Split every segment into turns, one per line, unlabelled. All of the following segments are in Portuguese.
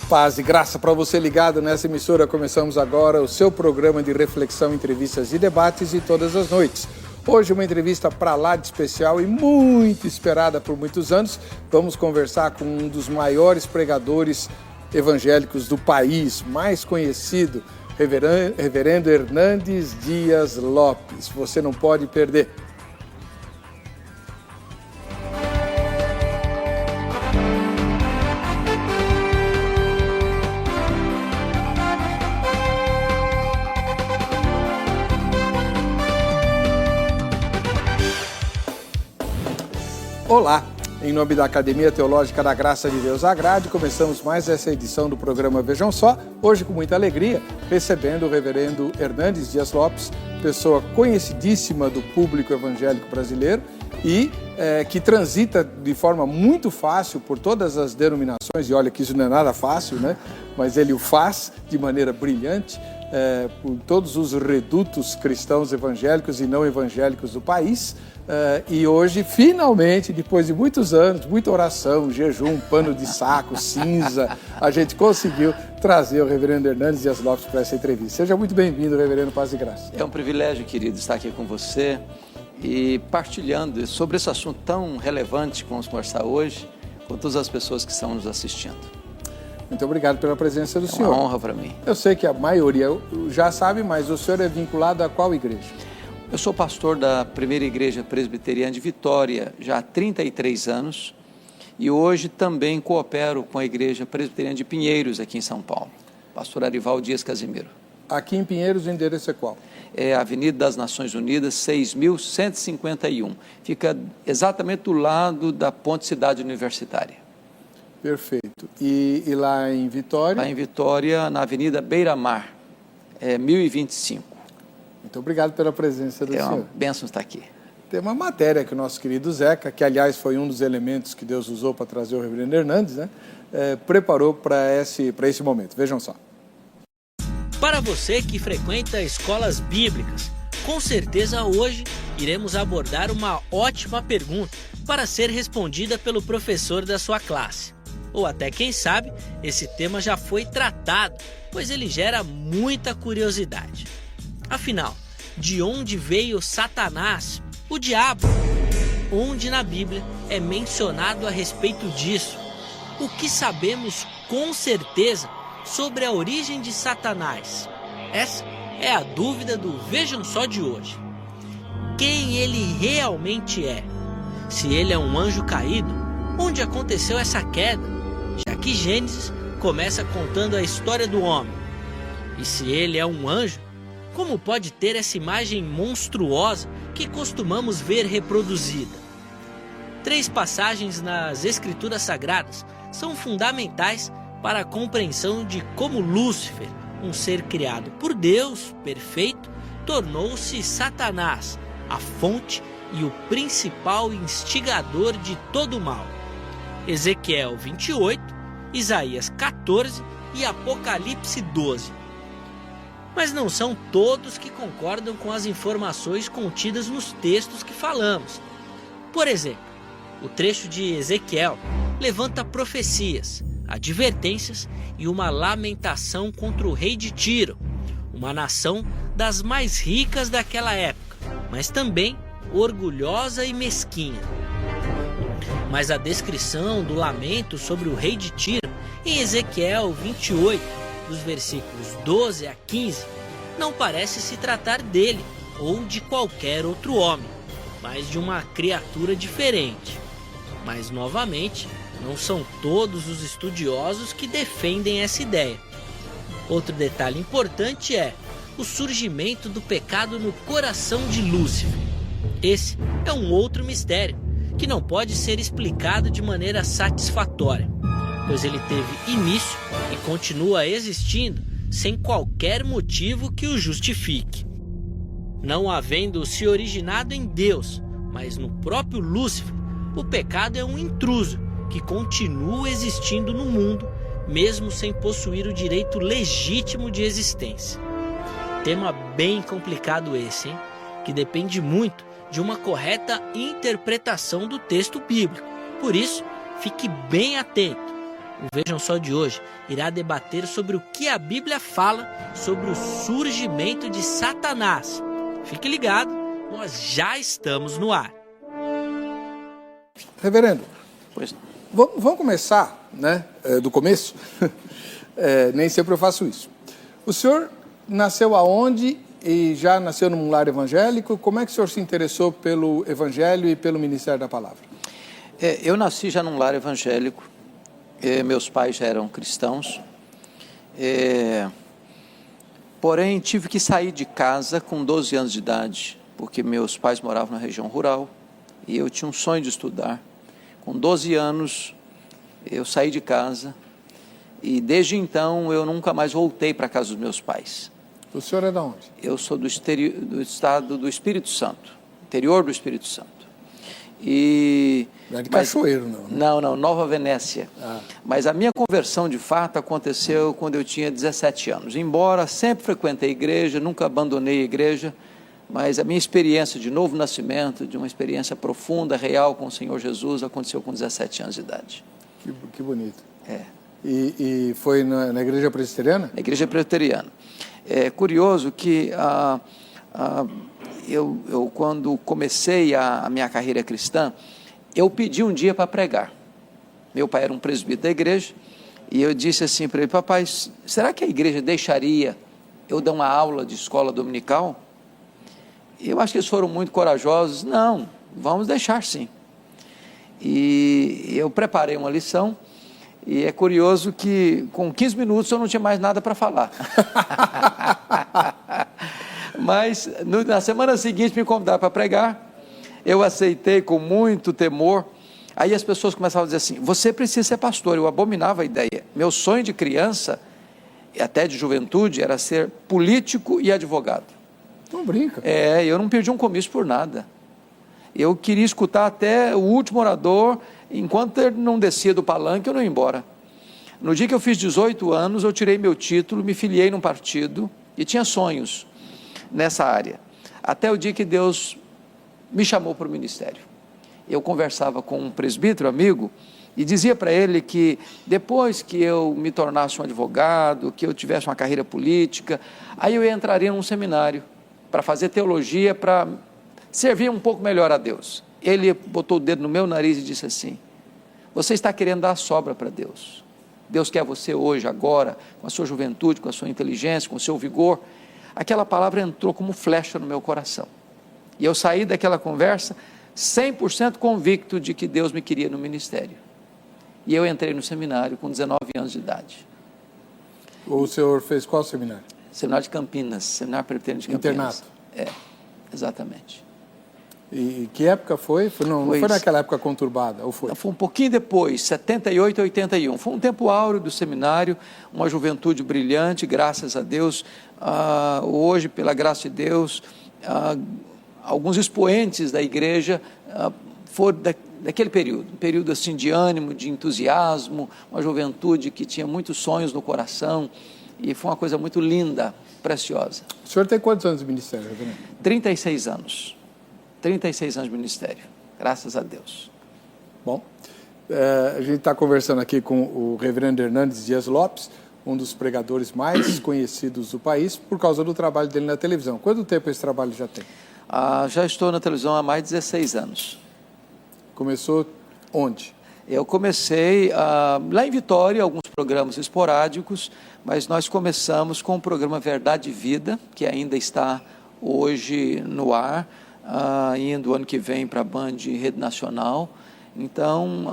Paz e graça para você ligado nessa emissora. Começamos agora o seu programa de reflexão, entrevistas e debates de todas as noites. Hoje uma entrevista para lá de especial e muito esperada por muitos anos. Vamos conversar com um dos maiores pregadores evangélicos do país, mais conhecido, Reverendo Hernandes Dias Lopes. Você não pode perder. Olá, em nome da Academia Teológica da Graça de Deus Agrade, começamos mais essa edição do programa Vejam Só, hoje com muita alegria, recebendo o Reverendo Hernandes Dias Lopes, pessoa conhecidíssima do público evangélico brasileiro e que transita de forma muito fácil por todas as denominações, e olha que isso não é nada fácil, né? Mas ele o faz de maneira brilhante, por todos os redutos cristãos evangélicos e não evangélicos do país. E hoje, finalmente, depois de muitos anos, muita oração, jejum, pano de saco, cinza, a gente conseguiu trazer o Reverendo Hernandes Dias Lopes para essa entrevista. Seja muito bem-vindo, Reverendo, paz e graça.
É um privilégio, querido, estar aqui com você e partilhando sobre esse assunto tão relevante que vamos conversar hoje com todas as pessoas que estão nos assistindo.
Muito obrigado pela presença do senhor.
É uma honra para mim.
Eu sei que a maioria já sabe, mas o senhor é vinculado a qual igreja?
Eu sou pastor da Primeira Igreja Presbiteriana de Vitória já há 33 anos e hoje também coopero com a Igreja Presbiteriana de Pinheiros, aqui em São Paulo. Pastor Arival Dias Casimiro.
Aqui em Pinheiros, o endereço é qual?
É a Avenida das Nações Unidas, 6.151. Fica exatamente do lado da Ponte Cidade Universitária.
Perfeito. E lá em Vitória?
Lá em Vitória, na Avenida Beira Mar, 1025.
Muito obrigado pela presença do senhor.
É uma bênção estar aqui.
Tem uma matéria que o nosso querido Zeca, que aliás foi um dos elementos que Deus usou para trazer o Reverendo Hernandes, né, preparou para esse momento. Vejam só.
Para você que frequenta escolas bíblicas, com certeza hoje iremos abordar uma ótima pergunta para ser respondida pelo professor da sua classe. Ou até, quem sabe, esse tema já foi tratado, pois ele gera muita curiosidade. Afinal, de onde veio Satanás, o diabo? Onde na Bíblia é mencionado a respeito disso? O que sabemos com certeza sobre a origem de Satanás? Essa é a dúvida do Vejam Só de hoje. Quem ele realmente é? Se ele é um anjo caído, onde aconteceu essa queda? Já que Gênesis começa contando a história do homem. E se ele é um anjo, como pode ter essa imagem monstruosa que costumamos ver reproduzida? 3 passagens nas Escrituras Sagradas são fundamentais para a compreensão de como Lúcifer, um ser criado por Deus, perfeito, tornou-se Satanás, a fonte e o principal instigador de todo o mal. Ezequiel 28, Isaías 14 e Apocalipse 12. Mas não são todos que concordam com as informações contidas nos textos que falamos. Por exemplo, o trecho de Ezequiel levanta profecias, advertências e uma lamentação contra o rei de Tiro, uma nação das mais ricas daquela época, mas também orgulhosa e mesquinha. Mas a descrição do lamento sobre o rei de Tiro em Ezequiel 28, dos versículos 12 a 15, não parece se tratar dele ou de qualquer outro homem, mas de uma criatura diferente. Mas, novamente, não são todos os estudiosos que defendem essa ideia. Outro detalhe importante é o surgimento do pecado no coração de Lúcifer. Esse é um outro mistério que não pode ser explicado de maneira satisfatória, pois ele teve início e continua existindo sem qualquer motivo que o justifique. Não havendo se originado em Deus, mas no próprio Lúcifer, o pecado é um intruso que continua existindo no mundo, mesmo sem possuir o direito legítimo de existência. Tema bem complicado esse, hein? Que depende muito de uma correta interpretação do texto bíblico. Por isso, fique bem atento. O Vejam Só de hoje irá debater sobre o que a Bíblia fala sobre o surgimento de Satanás. Fique ligado, nós já estamos no ar.
Reverendo,
Pois
vamos começar, né, do começo? Nem sempre eu faço isso. O senhor nasceu aonde e já nasceu num lar evangélico? Como é que o senhor se interessou pelo evangelho e pelo ministério da palavra?
eu nasci já num lar evangélico, meus pais já eram cristãos, porém tive que sair de casa com 12 anos de idade, porque meus pais moravam na região rural e eu tinha um sonho de estudar. Com 12 anos eu saí de casa e desde então eu nunca mais voltei para a casa dos meus pais.
O senhor é de onde?
Eu sou do estado do Espírito Santo, interior do Espírito Santo. E
Não é de Cachoeiro, não, né?
Não, Nova Venécia. Mas a minha conversão, de fato, aconteceu quando eu tinha 17 anos. Embora sempre frequentei a igreja, nunca abandonei a igreja, mas a minha experiência de novo nascimento, de uma experiência profunda, real com o Senhor Jesus, aconteceu com 17 anos de idade.
Que bonito. E foi na igreja presbiteriana?
Na igreja presbiteriana. É curioso que eu quando comecei a minha carreira cristã, eu pedi um dia para pregar. Meu pai era um presbítero da igreja, e eu disse assim para ele: papai, será que a igreja deixaria eu dar uma aula de escola dominical? Eu acho que eles foram muito corajosos. Não, vamos deixar sim. E eu preparei uma lição, e é curioso que com 15 minutos eu não tinha mais nada para falar. Mas na semana seguinte me convidaram para pregar, eu aceitei com muito temor. Aí as pessoas começavam a dizer assim: você precisa ser pastor. Eu abominava a ideia. Meu sonho de criança, e até de juventude, era ser político e advogado.
Não brinca.
Eu não perdi um comício por nada. Eu queria escutar até o último orador, enquanto ele não descia do palanque, eu não ia embora. No dia que eu fiz 18 anos, eu tirei meu título, me filiei num partido e tinha sonhos nessa área, até o dia que Deus me chamou para o ministério. Eu conversava com um presbítero amigo e dizia para ele que depois que eu me tornasse um advogado, que eu tivesse uma carreira política, aí eu entraria num seminário para fazer teologia, para servir um pouco melhor a Deus. Ele botou o dedo no meu nariz e disse assim: você está querendo dar a sobra para Deus. Deus quer você hoje, agora, com a sua juventude, com a sua inteligência, com o seu vigor. Aquela palavra entrou como flecha no meu coração. E eu saí daquela conversa 100% convicto de que Deus me queria no ministério. E eu entrei no seminário com 19 anos de idade.
O senhor fez qual seminário?
Seminário de Campinas, Seminário Presbiteriano de Campinas.
Internato?
Exatamente.
E que época foi? Não foi naquela época conturbada, ou foi?
Foi um pouquinho depois, 78 a 81. Foi um tempo áureo do seminário, uma juventude brilhante, graças a Deus. Hoje, pela graça de Deus, alguns expoentes da igreja foram daquele período, um período assim de ânimo, de entusiasmo, uma juventude que tinha muitos sonhos no coração, e foi uma coisa muito linda, preciosa.
O senhor tem quantos anos de ministério, Reverendo?
36 anos. 36 anos de ministério, graças a Deus.
Bom, a gente está conversando aqui com o reverendo Hernandes Dias Lopes, um dos pregadores mais conhecidos do país, por causa do trabalho dele na televisão. Quanto tempo esse trabalho já tem?
Já estou na televisão há mais de 16 anos.
Começou onde?
Eu comecei lá em Vitória, alguns programas esporádicos, mas nós começamos com o programa Verdade e Vida, que ainda está hoje no ar, indo ano que vem para a Band Rede Nacional. Então,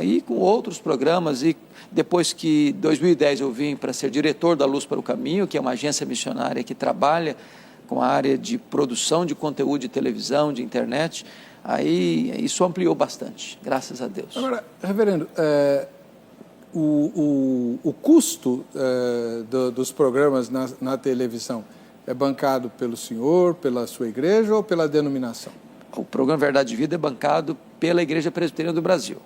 e com outros programas, e depois que em 2010 eu vim para ser diretor da Luz para o Caminho, que é uma agência missionária que trabalha com a área de produção de conteúdo de televisão, de internet, aí isso ampliou bastante, graças a Deus.
Agora, reverendo, o custo dos programas na televisão é bancado pelo senhor, pela sua igreja ou pela denominação?
O programa Verdade e Vida é bancado pela Igreja Presbiteriana do Brasil.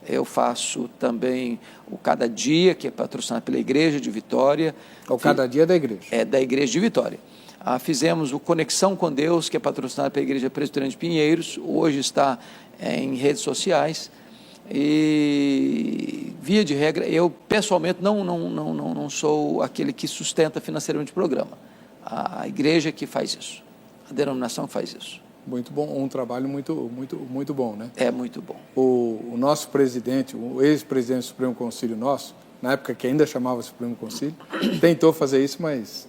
Eu faço também o Cada Dia, que é patrocinado pela Igreja de Vitória.
O Cada Dia é da igreja?
É da Igreja de Vitória. Fizemos o Conexão com Deus, que é patrocinado pela Igreja Presbiteriana de Pinheiros, hoje está em redes sociais. E, via de regra, eu pessoalmente não sou aquele que sustenta financeiramente o programa. A igreja que faz isso, a denominação que faz isso.
Muito bom, um trabalho muito bom, né?
É muito bom.
O nosso presidente, o ex-presidente do Supremo Conselho nosso, na época que ainda chamava Supremo Conselho, tentou fazer isso, mas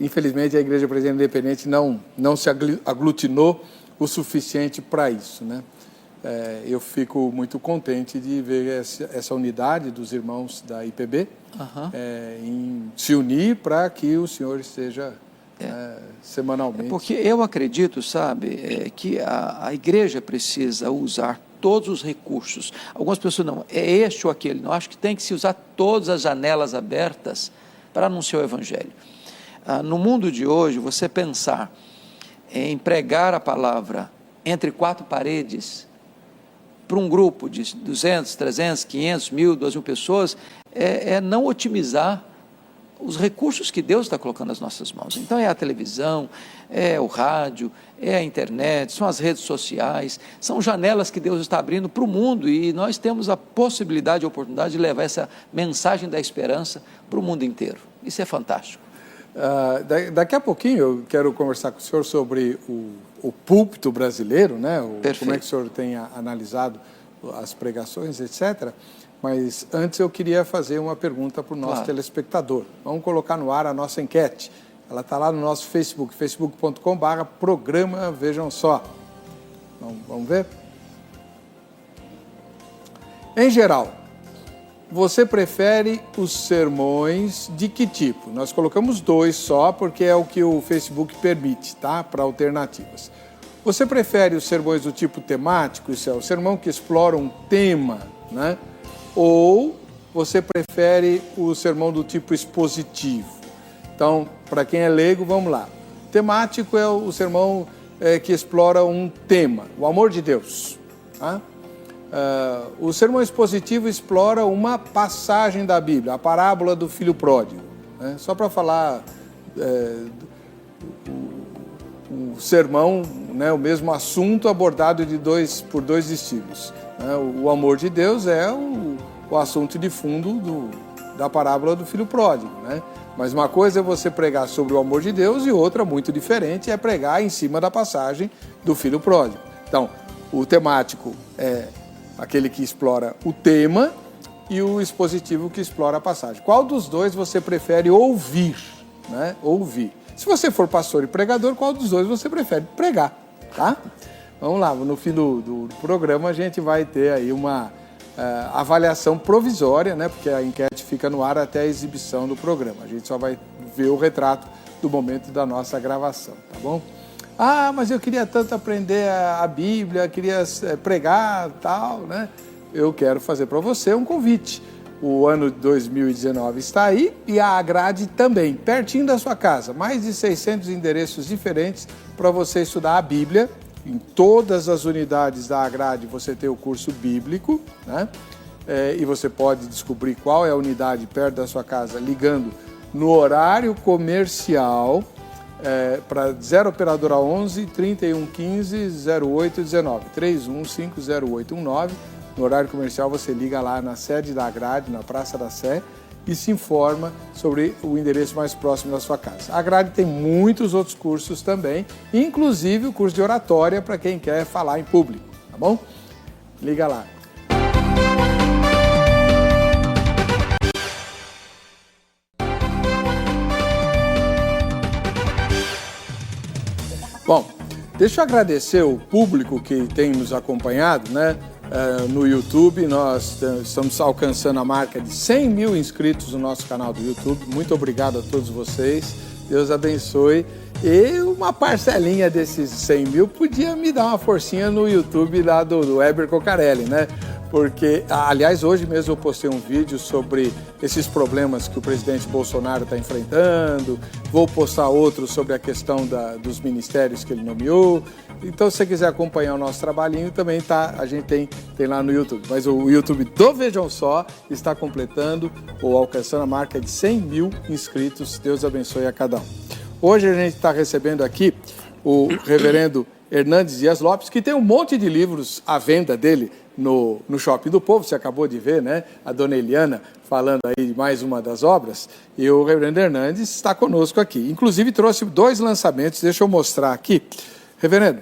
infelizmente a Igreja Presbiteriana Independente não se aglutinou o suficiente para isso, né? Eu fico muito contente de ver essa unidade dos irmãos da IPB em se unir para que o senhor esteja semanalmente.
Porque eu acredito, sabe, que a igreja precisa usar todos os recursos. Algumas pessoas não, é este ou aquele. Não, acho que tem que se usar todas as janelas abertas para anunciar o Evangelho. No mundo de hoje, você pensar em pregar a palavra entre quatro paredes para um grupo de 200, 300, 500, 1.000, 2.000 pessoas, é não otimizar os recursos que Deus está colocando nas nossas mãos. Então é a televisão, é o rádio, é a internet, são as redes sociais, são janelas que Deus está abrindo para o mundo e nós temos a possibilidade, a oportunidade de levar essa mensagem da esperança para o mundo inteiro. Isso é fantástico.
Daqui a pouquinho eu quero conversar com o senhor sobre o púlpito brasileiro, né? Como é que o senhor tem analisado as pregações, etc. Mas antes eu queria fazer uma pergunta para o nosso telespectador. Vamos colocar no ar a nossa enquete. Ela está lá no nosso Facebook, facebook.com/programa Vejam Só. Vamos ver? Em geral, você prefere os sermões de que tipo? Nós colocamos 2 só, porque é o que o Facebook permite, tá? Para alternativas. Você prefere os sermões do tipo temático, isso é, o sermão que explora um tema, né? Ou você prefere o sermão do tipo expositivo? Então, para quem é leigo, vamos lá. Temático é o sermão que explora um tema, o amor de Deus, tá? O sermão expositivo explora uma passagem da Bíblia, a parábola do filho pródigo, né? Só para falar o sermão, né, o mesmo assunto abordado por dois estilos, né? O amor de Deus é o assunto de fundo da parábola do filho pródigo, né? Mas uma coisa é você pregar sobre o amor de Deus e outra, muito diferente, é pregar em cima da passagem do filho pródigo. Então, o temático é aquele que explora o tema e o expositivo que explora a passagem. Qual dos dois você prefere ouvir, né? Ouvir. Se você for pastor e pregador, qual dos dois você prefere pregar, tá? Vamos lá, no fim do programa a gente vai ter aí uma avaliação provisória, né? Porque a enquete fica no ar até a exibição do programa. A gente só vai ver o retrato do momento da nossa gravação, tá bom? Ah, mas eu queria tanto aprender a Bíblia, queria pregar, tal, né? Eu quero fazer para você um convite. O ano de 2019 está aí e a Agrade também, pertinho da sua casa. Mais de 600 endereços diferentes para você estudar a Bíblia. Em todas as unidades da Agrade você tem o curso bíblico, né? E você pode descobrir qual é a unidade perto da sua casa ligando no horário comercial para 0 operadora 11 3115 0819 3150819. No horário comercial você liga lá na sede da Agrade, na Praça da Sé, e se informa sobre o endereço mais próximo da sua casa. A Agrade tem muitos outros cursos também, inclusive o curso de oratória para quem quer falar em público, tá bom? Liga lá. Bom, deixa eu agradecer o público que tem nos acompanhado, né? No YouTube, nós estamos alcançando a marca de 100 mil inscritos no nosso canal do YouTube. Muito obrigado a todos vocês, Deus abençoe. E uma parcelinha desses 100 mil podia me dar uma forcinha no YouTube lá do Weber Cocarelli, né? Porque, aliás, hoje mesmo eu postei um vídeo sobre esses problemas que o presidente Bolsonaro está enfrentando. Vou postar outro sobre a questão dos ministérios que ele nomeou. Então, se você quiser acompanhar o nosso trabalhinho, também a gente tem lá no YouTube. Mas o YouTube do Vejam Só está completando ou alcançando a marca de 100 mil inscritos. Deus abençoe a cada um. Hoje a gente está recebendo aqui o reverendo Hernandes Dias Lopes, que tem um monte de livros à venda dele no Shopping do Povo. Você acabou de ver, né? A dona Eliana falando aí de mais uma das obras. E o reverendo Hernandes está conosco aqui. Inclusive trouxe 2 lançamentos, deixa eu mostrar aqui. Reverendo,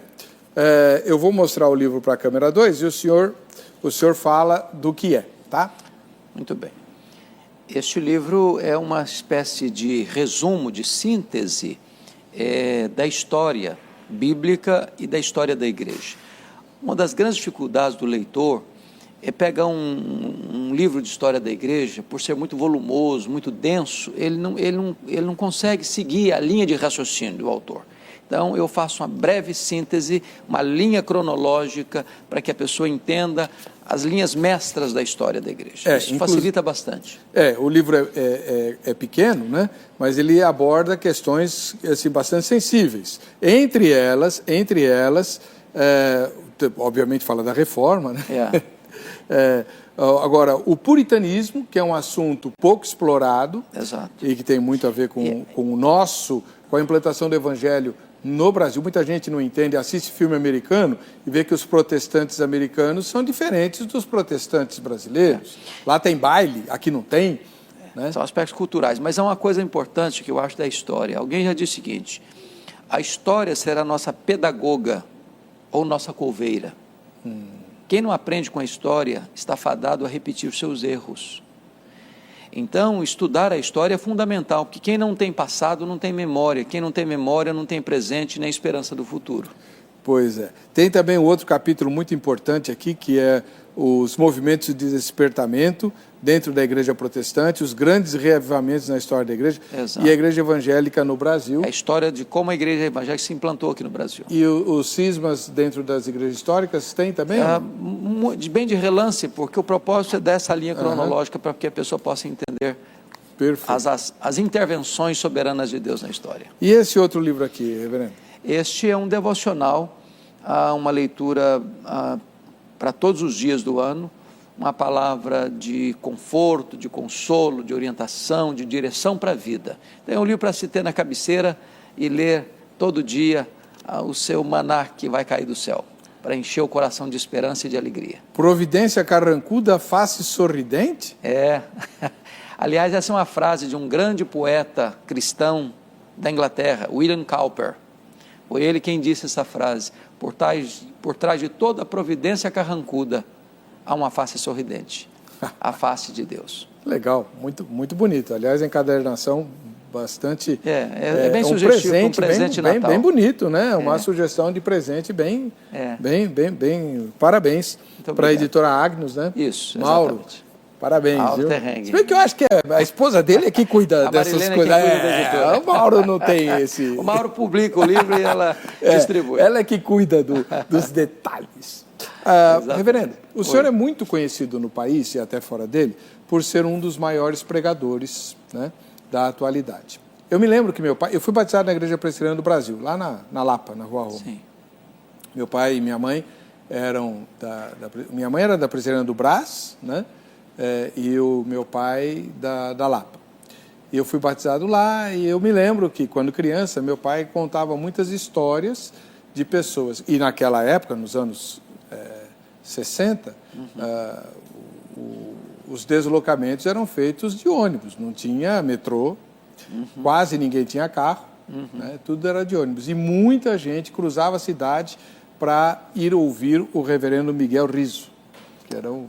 eu vou mostrar o livro para a câmera 2 e o senhor fala do que é, tá?
Muito bem. Este livro é uma espécie de resumo, de síntese da história bíblica e da história da igreja. Uma das grandes dificuldades do leitor é pegar um livro de história da igreja, por ser muito volumoso, muito denso, ele não consegue seguir a linha de raciocínio do autor. Então, eu faço uma breve síntese, uma linha cronológica, para que a pessoa entenda as linhas mestras da história da igreja. Isso facilita bastante.
O livro é pequeno, né? Mas ele aborda questões assim, bastante sensíveis. Entre elas, obviamente fala da reforma, né? Agora, o puritanismo, que é um assunto pouco explorado.
Exato.
E que tem muito a ver com a implantação do evangelho no Brasil. Muita gente não entende, assiste filme americano e vê que os protestantes americanos são diferentes dos protestantes brasileiros. Lá tem baile, aqui não tem. Né?
São aspectos culturais, mas há uma coisa importante que eu acho da história. Alguém já disse o seguinte: a história será nossa pedagoga ou nossa coveira. Quem não aprende com a história está fadado a repetir os seus erros. Então, estudar a história é fundamental, porque quem não tem passado não tem memória, quem não tem memória não tem presente nem esperança do futuro.
Pois é. Tem também um outro capítulo muito importante aqui, que é os movimentos de despertamento dentro da igreja protestante, os grandes reavivamentos na história da igreja. Exato. E a igreja evangélica no Brasil.
A história de como a igreja evangélica se implantou aqui no Brasil.
E os cismas dentro das igrejas históricas tem também?
Bem de relance, porque o propósito é dessa linha cronológica para que a pessoa possa entender as intervenções soberanas de Deus na história.
E esse outro livro aqui, reverendo?
Este é um devocional, uma leitura para todos os dias do ano, uma palavra de conforto, de consolo, de orientação, de direção para a vida. Então, é um livro para se ter na cabeceira e ler todo dia o seu maná que vai cair do céu, para encher o coração de esperança e de alegria.
Providência carrancuda, face sorridente?
Aliás, essa é uma frase de um grande poeta cristão da Inglaterra, William Cowper. Foi ele quem disse essa frase: por trás de toda providência carrancuda, há uma face sorridente, a face de Deus.
Legal, muito, muito bonito. Aliás, a encadernação bastante...
É bem sugestivo, um presente Natal.
Bem bonito, né? Uma sugestão de presente bem... Parabéns para a editora Agnus, né?
Isso,
Mauro,
exatamente.
Parabéns,
Mauro
viu?
Terrengue.
Se bem que eu acho que a esposa dele é que cuida dessas coisas. O Mauro não tem esse...
O Mauro publica o livro e ela distribui.
Ela é que cuida dos detalhes. Reverendo, o senhor é muito conhecido no país e até fora dele por ser um dos maiores pregadores, né, da atualidade. Eu me lembro que eu fui batizado na Igreja Presbiteriana do Brasil, lá na Lapa, na Rua Roma.
Sim.
Meu pai e minha mãe eram minha mãe era da Presbiteriana do Brás, né, e o meu pai da Lapa. E eu fui batizado lá e eu me lembro que, quando criança, meu pai contava muitas histórias de pessoas. E naquela época, nos anos 60, os deslocamentos eram feitos de ônibus, não tinha metrô, quase ninguém tinha carro, né, tudo era de ônibus. E muita gente cruzava a cidade para ir ouvir o reverendo Miguel Rizzo, que era um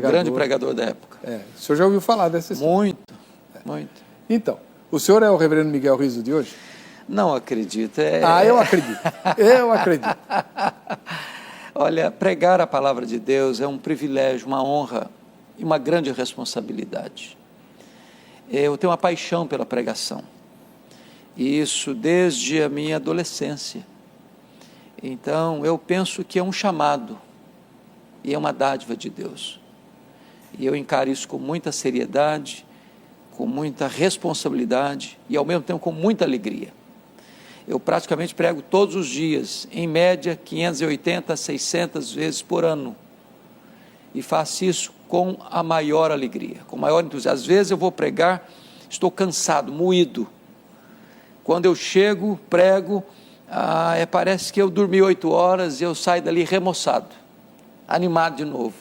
grande pregador da época.
O senhor já ouviu falar dessa história?
Muito.
Então, o senhor é o reverendo Miguel Rizzo de hoje?
Não acredito.
Eu acredito. Eu acredito.
Olha, pregar a palavra de Deus é um privilégio, uma honra e uma grande responsabilidade. Eu tenho uma paixão pela pregação, e isso desde a minha adolescência. Então, eu penso que é um chamado e é uma dádiva de Deus. E eu encaro isso com muita seriedade, com muita responsabilidade e, ao mesmo tempo, com muita alegria. Eu praticamente prego todos os dias, em média 580 a 600 vezes por ano, e faço isso com a maior alegria, com o maior entusiasmo. Às vezes eu vou pregar, estou cansado, moído. Quando eu chego, prego, parece que eu dormi 8 horas e eu saio dali remoçado, animado de novo.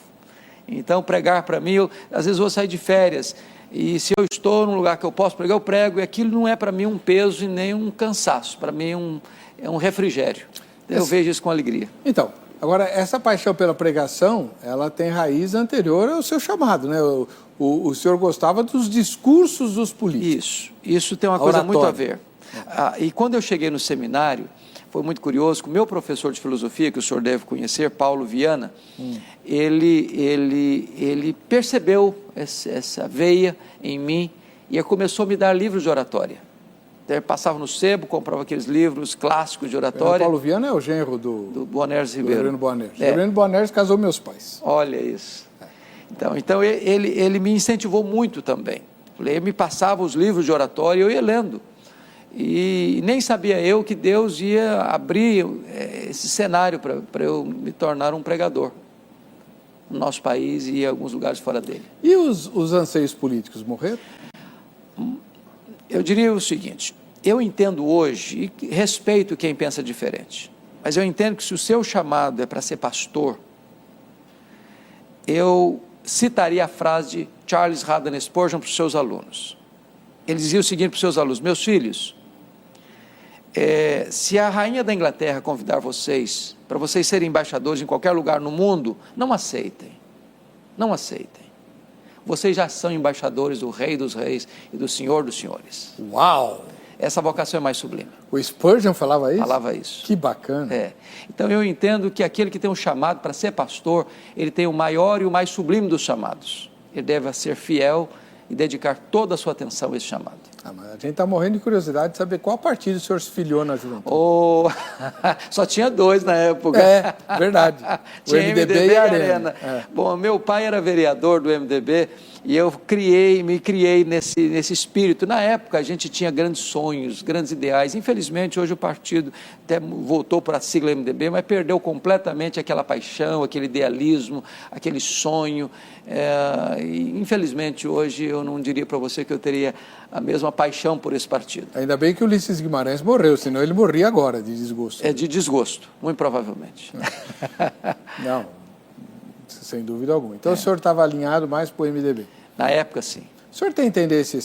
Então, pregar para mim, às vezes vou sair de férias, e se eu estou num lugar que eu posso pregar, eu prego, e aquilo não é para mim um peso e nem um cansaço, para mim é um refrigério. Eu vejo isso com alegria.
Então, agora, essa paixão pela pregação, ela tem raiz anterior ao seu chamado, né? O senhor gostava dos discursos dos políticos.
Isso tem uma coisa muito a ver. E quando eu cheguei no seminário, foi muito curioso, que o meu professor de filosofia, que o senhor deve conhecer, Paulo Viana, ele percebeu essa veia em mim e começou a me dar livros de oratória. Então, eu passava no sebo, comprava aqueles livros clássicos de oratória.
O Paulo Viana é o genro do
Boanerges Ribeiro.
Reverendo Boanerges. O Reverendo Boanerges casou meus pais.
Olha isso. Então ele me incentivou muito também. Ele me passava os livros de oratória e eu ia lendo. E nem sabia eu que Deus ia abrir esse cenário para eu me tornar um pregador no nosso país e em alguns lugares fora dele.
E os anseios políticos morreram?
Eu diria o seguinte, eu entendo hoje, e respeito quem pensa diferente, mas eu entendo que se o seu chamado é para ser pastor, eu citaria a frase de Charles Haddon Spurgeon para os seus alunos. Ele dizia o seguinte para os seus alunos: meus filhos, se a rainha da Inglaterra convidar vocês para vocês serem embaixadores em qualquer lugar no mundo, não aceitem, não aceitem. Vocês já são embaixadores do Rei dos Reis e do Senhor dos Senhores.
Uau!
Essa vocação é mais sublime.
O Spurgeon falava isso?
Falava isso.
Que bacana.
Então eu entendo que aquele que tem um chamado para ser pastor, ele tem o maior e o mais sublime dos chamados. Ele deve ser fiel e dedicar toda a sua atenção a esse chamado.
Mas a gente está morrendo de curiosidade de saber qual partido o senhor se filiou na juventude.
Só tinha 2 na época.
Verdade. O MDB e a Arena.
Bom, meu pai era vereador do MDB e eu me criei nesse espírito. Na época a gente tinha grandes sonhos, grandes ideais. Infelizmente hoje o partido até voltou para a sigla MDB, mas perdeu completamente aquela paixão, aquele idealismo, aquele sonho. E infelizmente hoje eu não diria para você que eu teria a mesma paixão por esse partido.
Ainda bem que o Ulisses Guimarães morreu, senão ele morria agora de desgosto.
De desgosto, muito provavelmente.
Não, sem dúvida alguma. Então o senhor estava alinhado mais para o MDB?
Na época, sim.
O senhor tem tendência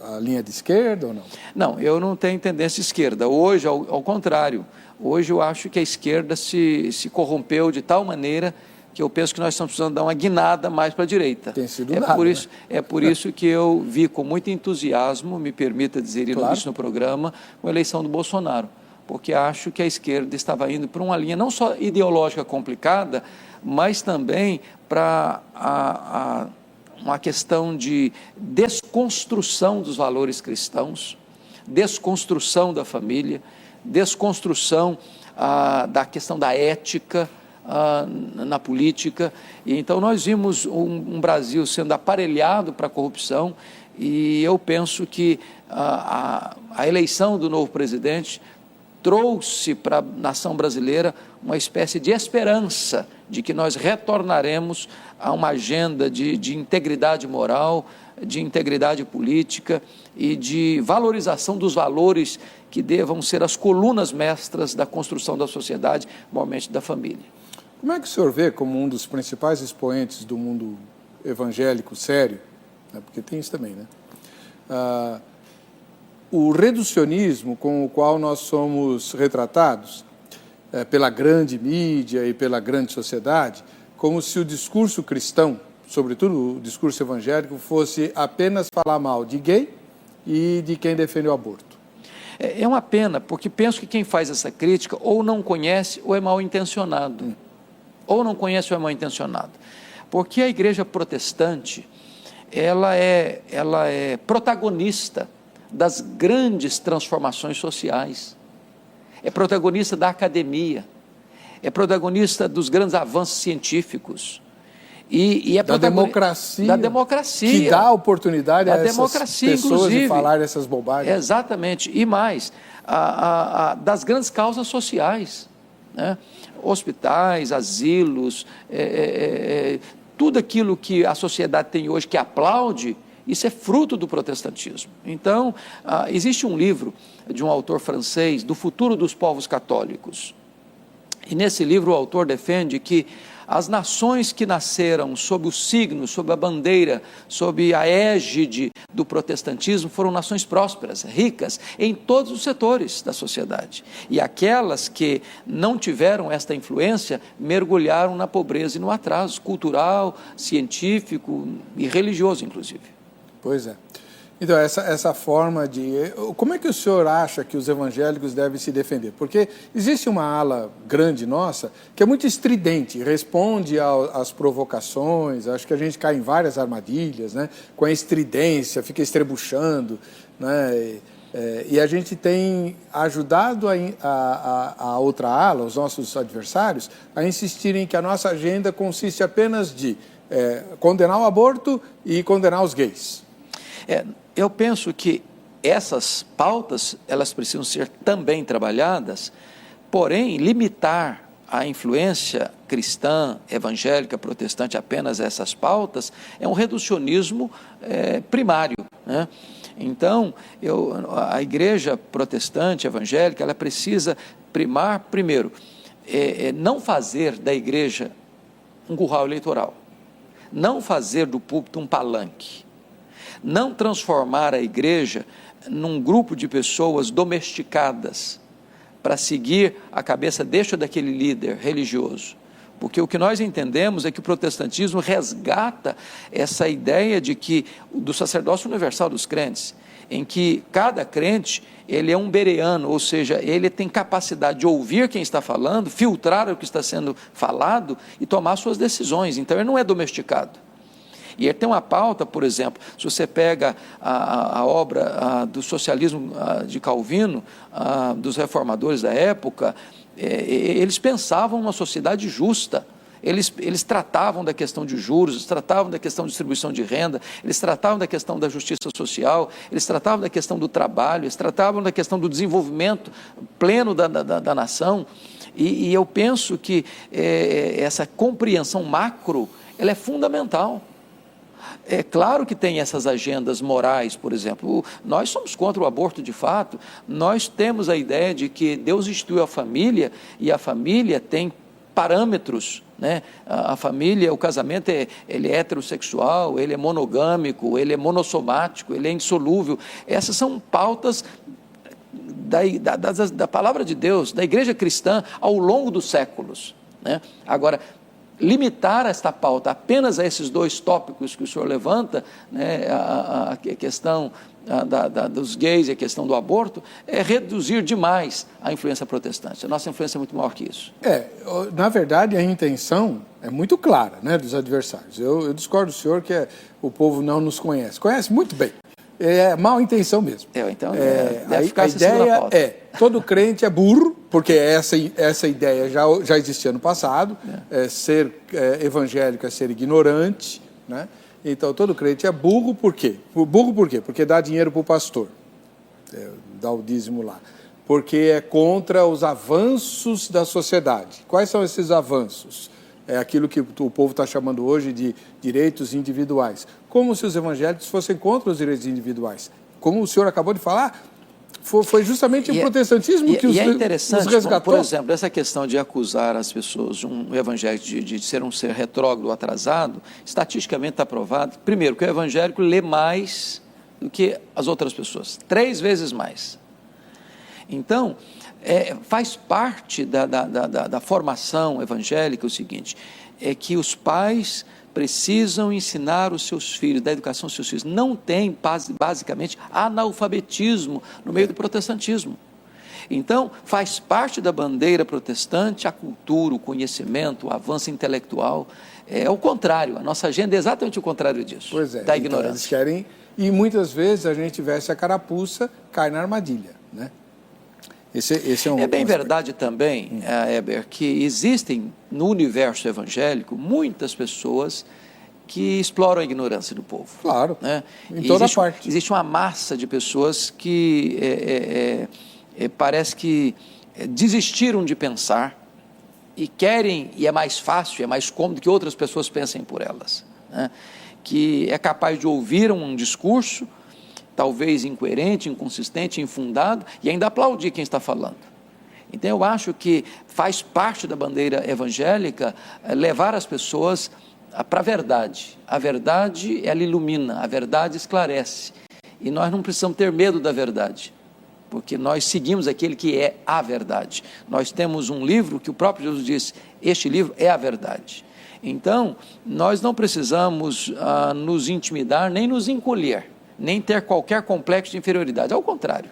a linha de esquerda ou não?
Não, eu não tenho tendência esquerda. Hoje, ao contrário, hoje eu acho que a esquerda se corrompeu de tal maneira que eu penso que nós estamos precisando dar uma guinada mais para a direita.
Tem sido nada,
É por isso que eu vi com muito entusiasmo, me permita dizer isso no programa, a eleição do Bolsonaro, porque acho que a esquerda estava indo para uma linha não só ideológica complicada, mas também para uma questão de desconstrução dos valores cristãos, desconstrução da família, desconstrução da questão da ética, na política. E então nós vimos um Brasil sendo aparelhado para a corrupção e eu penso que a eleição do novo presidente trouxe para a nação brasileira uma espécie de esperança de que nós retornaremos a uma agenda de integridade moral, de integridade política e de valorização dos valores que devam ser as colunas mestras da construção da sociedade, normalmente da família.
Como é que o senhor vê como um dos principais expoentes do mundo evangélico sério, né, porque tem isso também, né? O reducionismo com o qual nós somos retratados pela grande mídia e pela grande sociedade, como se o discurso cristão, sobretudo o discurso evangélico, fosse apenas falar mal de gay e de quem defende o aborto.
É uma pena, porque penso que quem faz essa crítica ou não conhece ou é mal intencionado. Ou não conhece ou é mal intencionado. Porque a igreja protestante, ela é protagonista das grandes transformações sociais, é protagonista da academia, é protagonista dos grandes avanços científicos, e é
da democracia, que dá oportunidade a essas pessoas de falar essas bobagens.
Exatamente, e mais, das grandes causas sociais, né? Hospitais, asilos, tudo aquilo que a sociedade tem hoje que aplaude, Isso é fruto do protestantismo. Então, existe um livro de um autor francês, Do Futuro dos Povos Católicos. E nesse livro o autor defende que as nações que nasceram sob o signo, sob a bandeira, sob a égide do protestantismo foram nações prósperas, ricas, em todos os setores da sociedade. E aquelas que não tiveram esta influência mergulharam na pobreza e no atraso cultural, científico e religioso, inclusive.
Pois é. Então, essa forma de... Como é que o senhor acha que os evangélicos devem se defender? Porque existe uma ala grande nossa que é muito estridente, responde às provocações, acho que a gente cai em várias armadilhas, né? Com a estridência, fica estrebuchando, né? E a gente tem ajudado a outra ala, os nossos adversários, a insistirem que a nossa agenda consiste apenas de condenar o aborto e condenar os gays.
Eu penso que essas pautas, elas precisam ser também trabalhadas, porém, limitar a influência cristã, evangélica, protestante apenas a essas pautas, é um reducionismo primário, né? Então, a igreja protestante, evangélica, ela precisa primar, primeiro, não fazer da igreja um curral eleitoral, não fazer do púlpito um palanque, não transformar a igreja num grupo de pessoas domesticadas para seguir a cabeça deste ou daquele líder religioso. Porque o que nós entendemos é que o protestantismo resgata essa ideia do sacerdócio universal dos crentes, em que cada crente, ele é um bereano, ou seja, ele tem capacidade de ouvir quem está falando, filtrar o que está sendo falado e tomar suas decisões. Então, ele não é domesticado. E ele tem uma pauta, por exemplo, se você pega a obra do socialismo de Calvino, dos reformadores da época, eles pensavam numa sociedade justa. Eles tratavam da questão de juros, eles tratavam da questão de distribuição de renda, eles tratavam da questão da justiça social, eles tratavam da questão do trabalho, eles tratavam da questão do desenvolvimento pleno da nação. E eu penso que essa compreensão macro, ela é fundamental. É claro que tem essas agendas morais, por exemplo, nós somos contra o aborto de fato, nós temos a ideia de que Deus instituiu a família e a família tem parâmetros, né? A família, o casamento, ele é heterossexual, ele é monogâmico, ele é monossomático, ele é indissolúvel. Essas são pautas da palavra de Deus, da igreja cristã ao longo dos séculos, né? Agora, limitar esta pauta apenas a esses dois tópicos que o senhor levanta, né, a questão dos gays e a questão do aborto, é reduzir demais a influência protestante. A nossa influência é muito maior que isso.
Na verdade, a intenção é muito clara, né, dos adversários. Eu discordo do senhor que o povo não nos conhece. Conhece muito bem. É mal intenção mesmo.
Então,
a ideia todo crente é burro, porque essa ideia já existia no passado, ser evangélico é ser ignorante, né? Então, todo crente é burro, por quê? Burro por quê? Porque dá dinheiro para o pastor, dá o dízimo lá. Porque é contra os avanços da sociedade. Quais são esses avanços? É aquilo que o povo está chamando hoje de direitos individuais. Como se os evangélicos fossem contra os direitos individuais. Como o senhor acabou de falar, foi justamente o protestantismo que os resgatou.
Por exemplo, essa questão de acusar as pessoas, um evangélico, de ser um ser retrógrado, atrasado, estatisticamente está provado, primeiro, que o evangélico lê mais do que as outras pessoas, 3 vezes mais. Então, faz parte da formação evangélica o seguinte, é que os pais precisam ensinar os seus filhos, da educação dos seus filhos. Não tem, basicamente, analfabetismo no meio do protestantismo. Então, faz parte da bandeira protestante a cultura, o conhecimento, o avanço intelectual. É o contrário, a nossa agenda é exatamente o contrário disso, da ignorância.
Então eles querem, e muitas vezes a gente veste a carapuça, cai na armadilha, né? Esse é
bem verdade também, Heber, que existem no universo evangélico muitas pessoas que exploram a ignorância do povo.
Claro,
né?
Em toda parte.
Existe uma massa de pessoas que parece que desistiram de pensar e querem, e é mais fácil, é mais cômodo que outras pessoas pensem por elas, né? que é capaz de ouvir um discurso, talvez incoerente, inconsistente, infundado, e ainda aplaudir quem está falando. Então, eu acho que faz parte da bandeira evangélica levar as pessoas para a verdade. A verdade, ela ilumina, a verdade esclarece. E nós não precisamos ter medo da verdade, porque nós seguimos aquele que é a verdade. Nós temos um livro que o próprio Jesus disse, este livro é a verdade. Então, nós não precisamos nos intimidar, nem nos encolher, nem ter qualquer complexo de inferioridade. Ao contrário,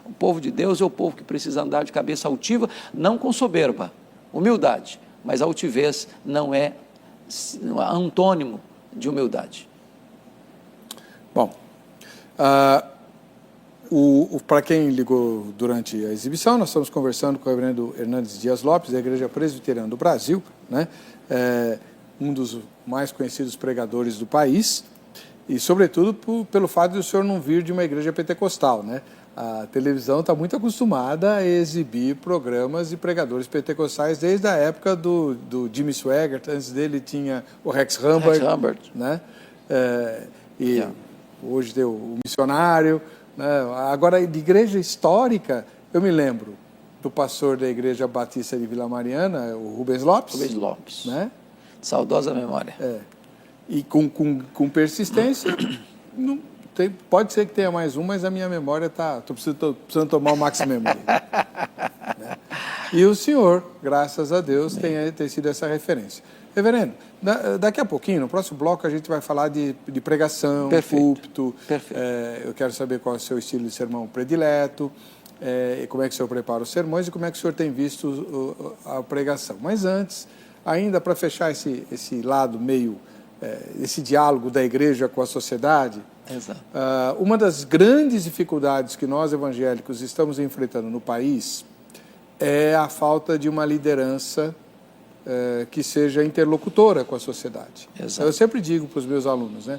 o povo de Deus é o povo que precisa andar de cabeça altiva, não com soberba, humildade, mas altivez não é antônimo de humildade.
Bom, para quem ligou durante a exibição, nós estamos conversando com o reverendo Hernandes Dias Lopes, da Igreja Presbiteriana do Brasil, né? Um dos mais conhecidos pregadores do país, e sobretudo pelo fato de o senhor não vir de uma igreja pentecostal, né? A televisão está muito acostumada a exibir programas de pregadores pentecostais desde a época do Jimmy Swaggart. Antes dele tinha o Rex Humbert, né? Hoje deu o Missionário, né? Agora, de igreja histórica, eu me lembro do pastor da Igreja Batista de Vila Mariana, o Rubens Lopes.
Rubens Lopes,
né?
Saudosa memória.
E com persistência, pode ser que tenha mais um, mas a minha memória está... Estou precisando tomar o Max Memory. Né? E o senhor, graças a Deus, tem sido essa referência. Reverendo, daqui a pouquinho, no próximo bloco, a gente vai falar de pregação, púlpito.
Perfeito.
Eu quero saber qual é o seu estilo de sermão predileto, como é que o senhor prepara os sermões e como é que o senhor tem visto a pregação. Mas antes, ainda para fechar esse lado meio... esse diálogo da igreja com a sociedade.
Exato.
Uma das grandes dificuldades que nós evangélicos estamos enfrentando no país é a falta de uma liderança que seja interlocutora com a sociedade.
Exato.
Eu sempre digo para os meus alunos, né?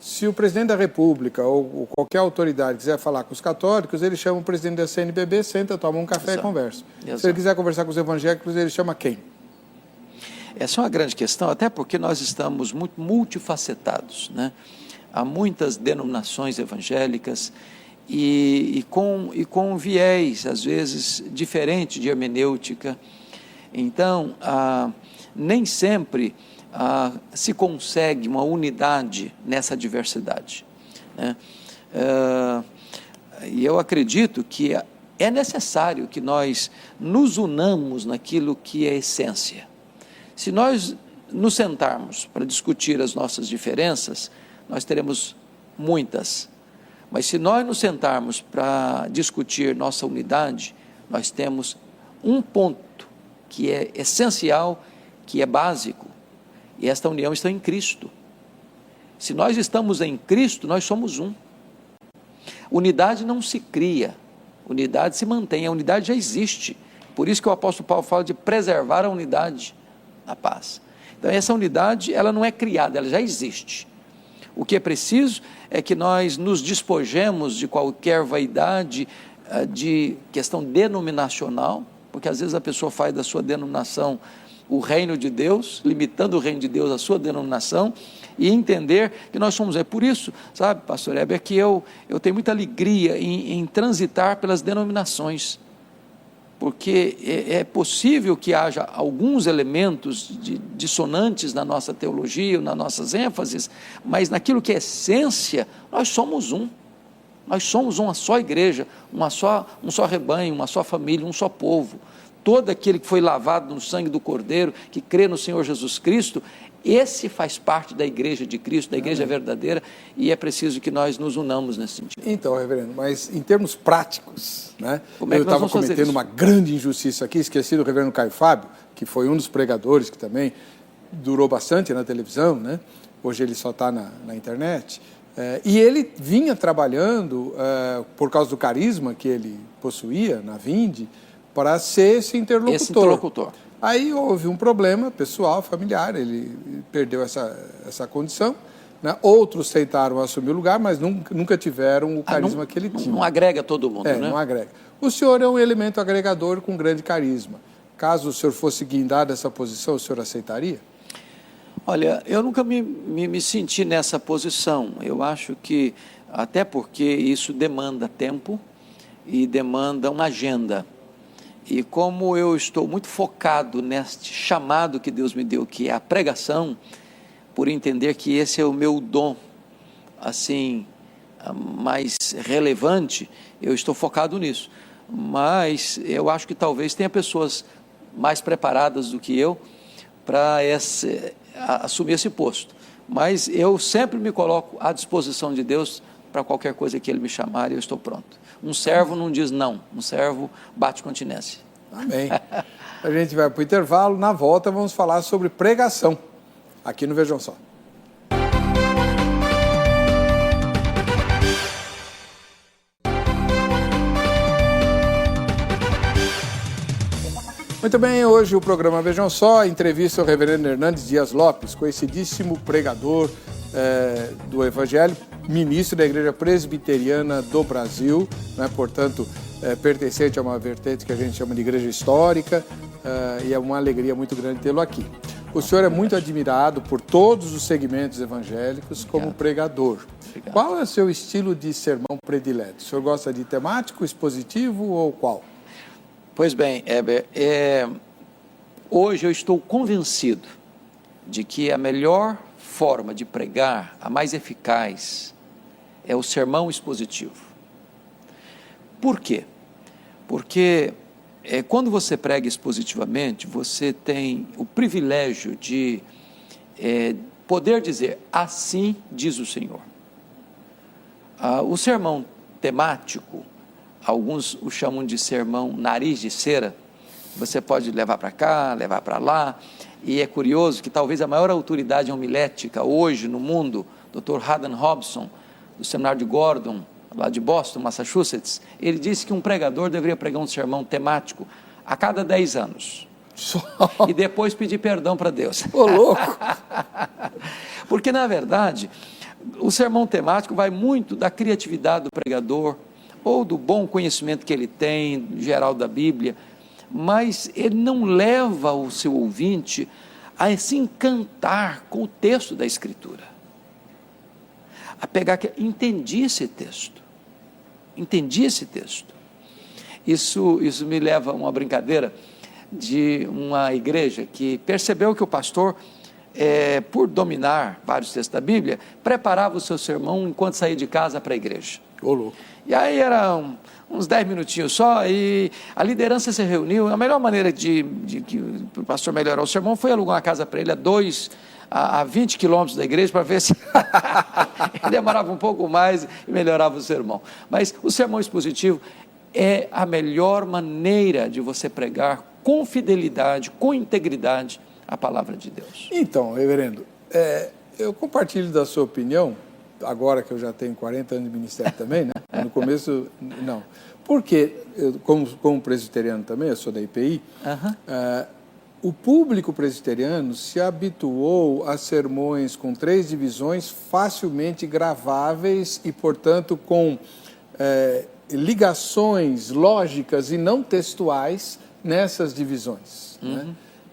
Se o presidente da República ou qualquer autoridade quiser falar com os católicos, ele chama o presidente da CNBB, senta, toma um café e conversa.
Exato.
Se ele quiser conversar com os evangélicos, ele chama quem?
Essa é uma grande questão, até porque nós estamos muito multifacetados, né? Há muitas denominações evangélicas e com viés, às vezes, diferente de hermenêutica. Então, nem sempre se consegue uma unidade nessa diversidade, né? E eu acredito que é necessário que nós nos unamos naquilo que é essência. Se nós nos sentarmos para discutir as nossas diferenças, nós teremos muitas. Mas se nós nos sentarmos para discutir nossa unidade, nós temos um ponto que é essencial, que é básico, e esta união está em Cristo. Se nós estamos em Cristo, nós somos um. Unidade não se cria, unidade se mantém, a unidade já existe. Por isso que o apóstolo Paulo fala de preservar a unidade, a paz. Então, essa unidade, ela não é criada, ela já existe. O que é preciso é que nós nos despojemos de qualquer vaidade de questão denominacional, porque às vezes a pessoa faz da sua denominação o reino de Deus, limitando o reino de Deus à sua denominação, e entender que nós somos. É por isso, sabe, pastor Heber, que eu tenho muita alegria em transitar pelas denominações, porque é possível que haja alguns elementos dissonantes na nossa teologia, nas nossas ênfases, mas naquilo que é essência, nós somos um. Nós somos uma só igreja, um só rebanho, uma só família, um só povo. Todo aquele que foi lavado no sangue do Cordeiro, que crê no Senhor Jesus Cristo, esse faz parte da igreja de Cristo, da igreja verdadeira, e é preciso que nós nos unamos nesse sentido.
Então, reverendo, mas em termos práticos, né?
Como é que
eu estava cometendo uma grande injustiça aqui, esqueci do reverendo Caio Fábio, que foi um dos pregadores que também durou bastante na televisão, né? Hoje ele só está na internet, e ele vinha trabalhando, por causa do carisma que ele possuía na Vinde, para ser esse interlocutor. Aí houve um problema pessoal, familiar, ele perdeu essa condição, né? Outros tentaram assumir o lugar, mas nunca tiveram o carisma que ele tinha.
Não agrega todo mundo, né?
Não agrega. O senhor é um elemento agregador com grande carisma. Caso o senhor fosse guindar dessa posição, o senhor aceitaria?
Olha, eu nunca me senti nessa posição. Eu acho que, até porque isso demanda tempo e demanda uma agenda. E como eu estou muito focado neste chamado que Deus me deu, que é a pregação, por entender que esse é o meu dom, assim, mais relevante, eu estou focado nisso. Mas eu acho que talvez tenha pessoas mais preparadas do que eu para assumir esse posto. Mas eu sempre me coloco à disposição de Deus para qualquer coisa que Ele me chamar, eu estou pronto. Um servo não diz não, um servo bate continência.
Amém. A gente vai para o intervalo, na volta vamos falar sobre pregação, aqui no Vejam Só. Muito bem, hoje o programa Vejam Só entrevista o reverendo Hernandes Dias Lopes, conhecidíssimo pregador do Evangelho, ministro da Igreja Presbiteriana do Brasil, né, portanto, pertencente a uma vertente que a gente chama de Igreja Histórica, e é uma alegria muito grande tê-lo aqui. O senhor é muito admirado por todos os segmentos evangélicos como pregador. Obrigado. Qual é o seu estilo de sermão predileto? O senhor gosta de temático, expositivo ou qual?
Pois bem, Heber, hoje eu estou convencido de que a melhor forma de pregar, a mais eficaz, é o sermão expositivo. Por quê? Porque quando você prega expositivamente, você tem o privilégio de poder dizer, assim diz o Senhor. O sermão temático, alguns o chamam de sermão nariz de cera, você pode levar para cá, levar para lá, e é curioso que talvez a maior autoridade homilética hoje no mundo, Dr. Haddon Robson, do seminário de Gordon, lá de Boston, Massachusetts, ele disse que um pregador deveria pregar um sermão temático a cada 10 anos. E depois pedir perdão para Deus.
Ô, louco!
Porque, na verdade, o sermão temático vai muito da criatividade do pregador, ou do bom conhecimento que ele tem, geral da Bíblia, mas ele não leva o seu ouvinte a se encantar com o texto da Escritura. A pegar que entendi esse texto. Isso me leva a uma brincadeira de uma igreja que percebeu que o pastor, por dominar vários textos da Bíblia, preparava o seu sermão enquanto saía de casa para a igreja.
Olô.
E aí eram uns 10 minutinhos só, e a liderança se reuniu. A melhor maneira de o pastor melhorar o sermão foi alugar uma casa para ele a 20 quilômetros da igreja, para ver se ele demorava um pouco mais e melhorava o sermão. Mas o sermão expositivo é a melhor maneira de você pregar com fidelidade, com integridade, a palavra de Deus.
Então, reverendo, eu compartilho da sua opinião, agora que eu já tenho 40 anos de ministério também, né? No começo, não. Porque, como presbiteriano também, eu sou da IPI, o público presbiteriano se habituou a sermões com 3 divisões facilmente graváveis e, portanto, com ligações lógicas e não textuais nessas divisões. Né?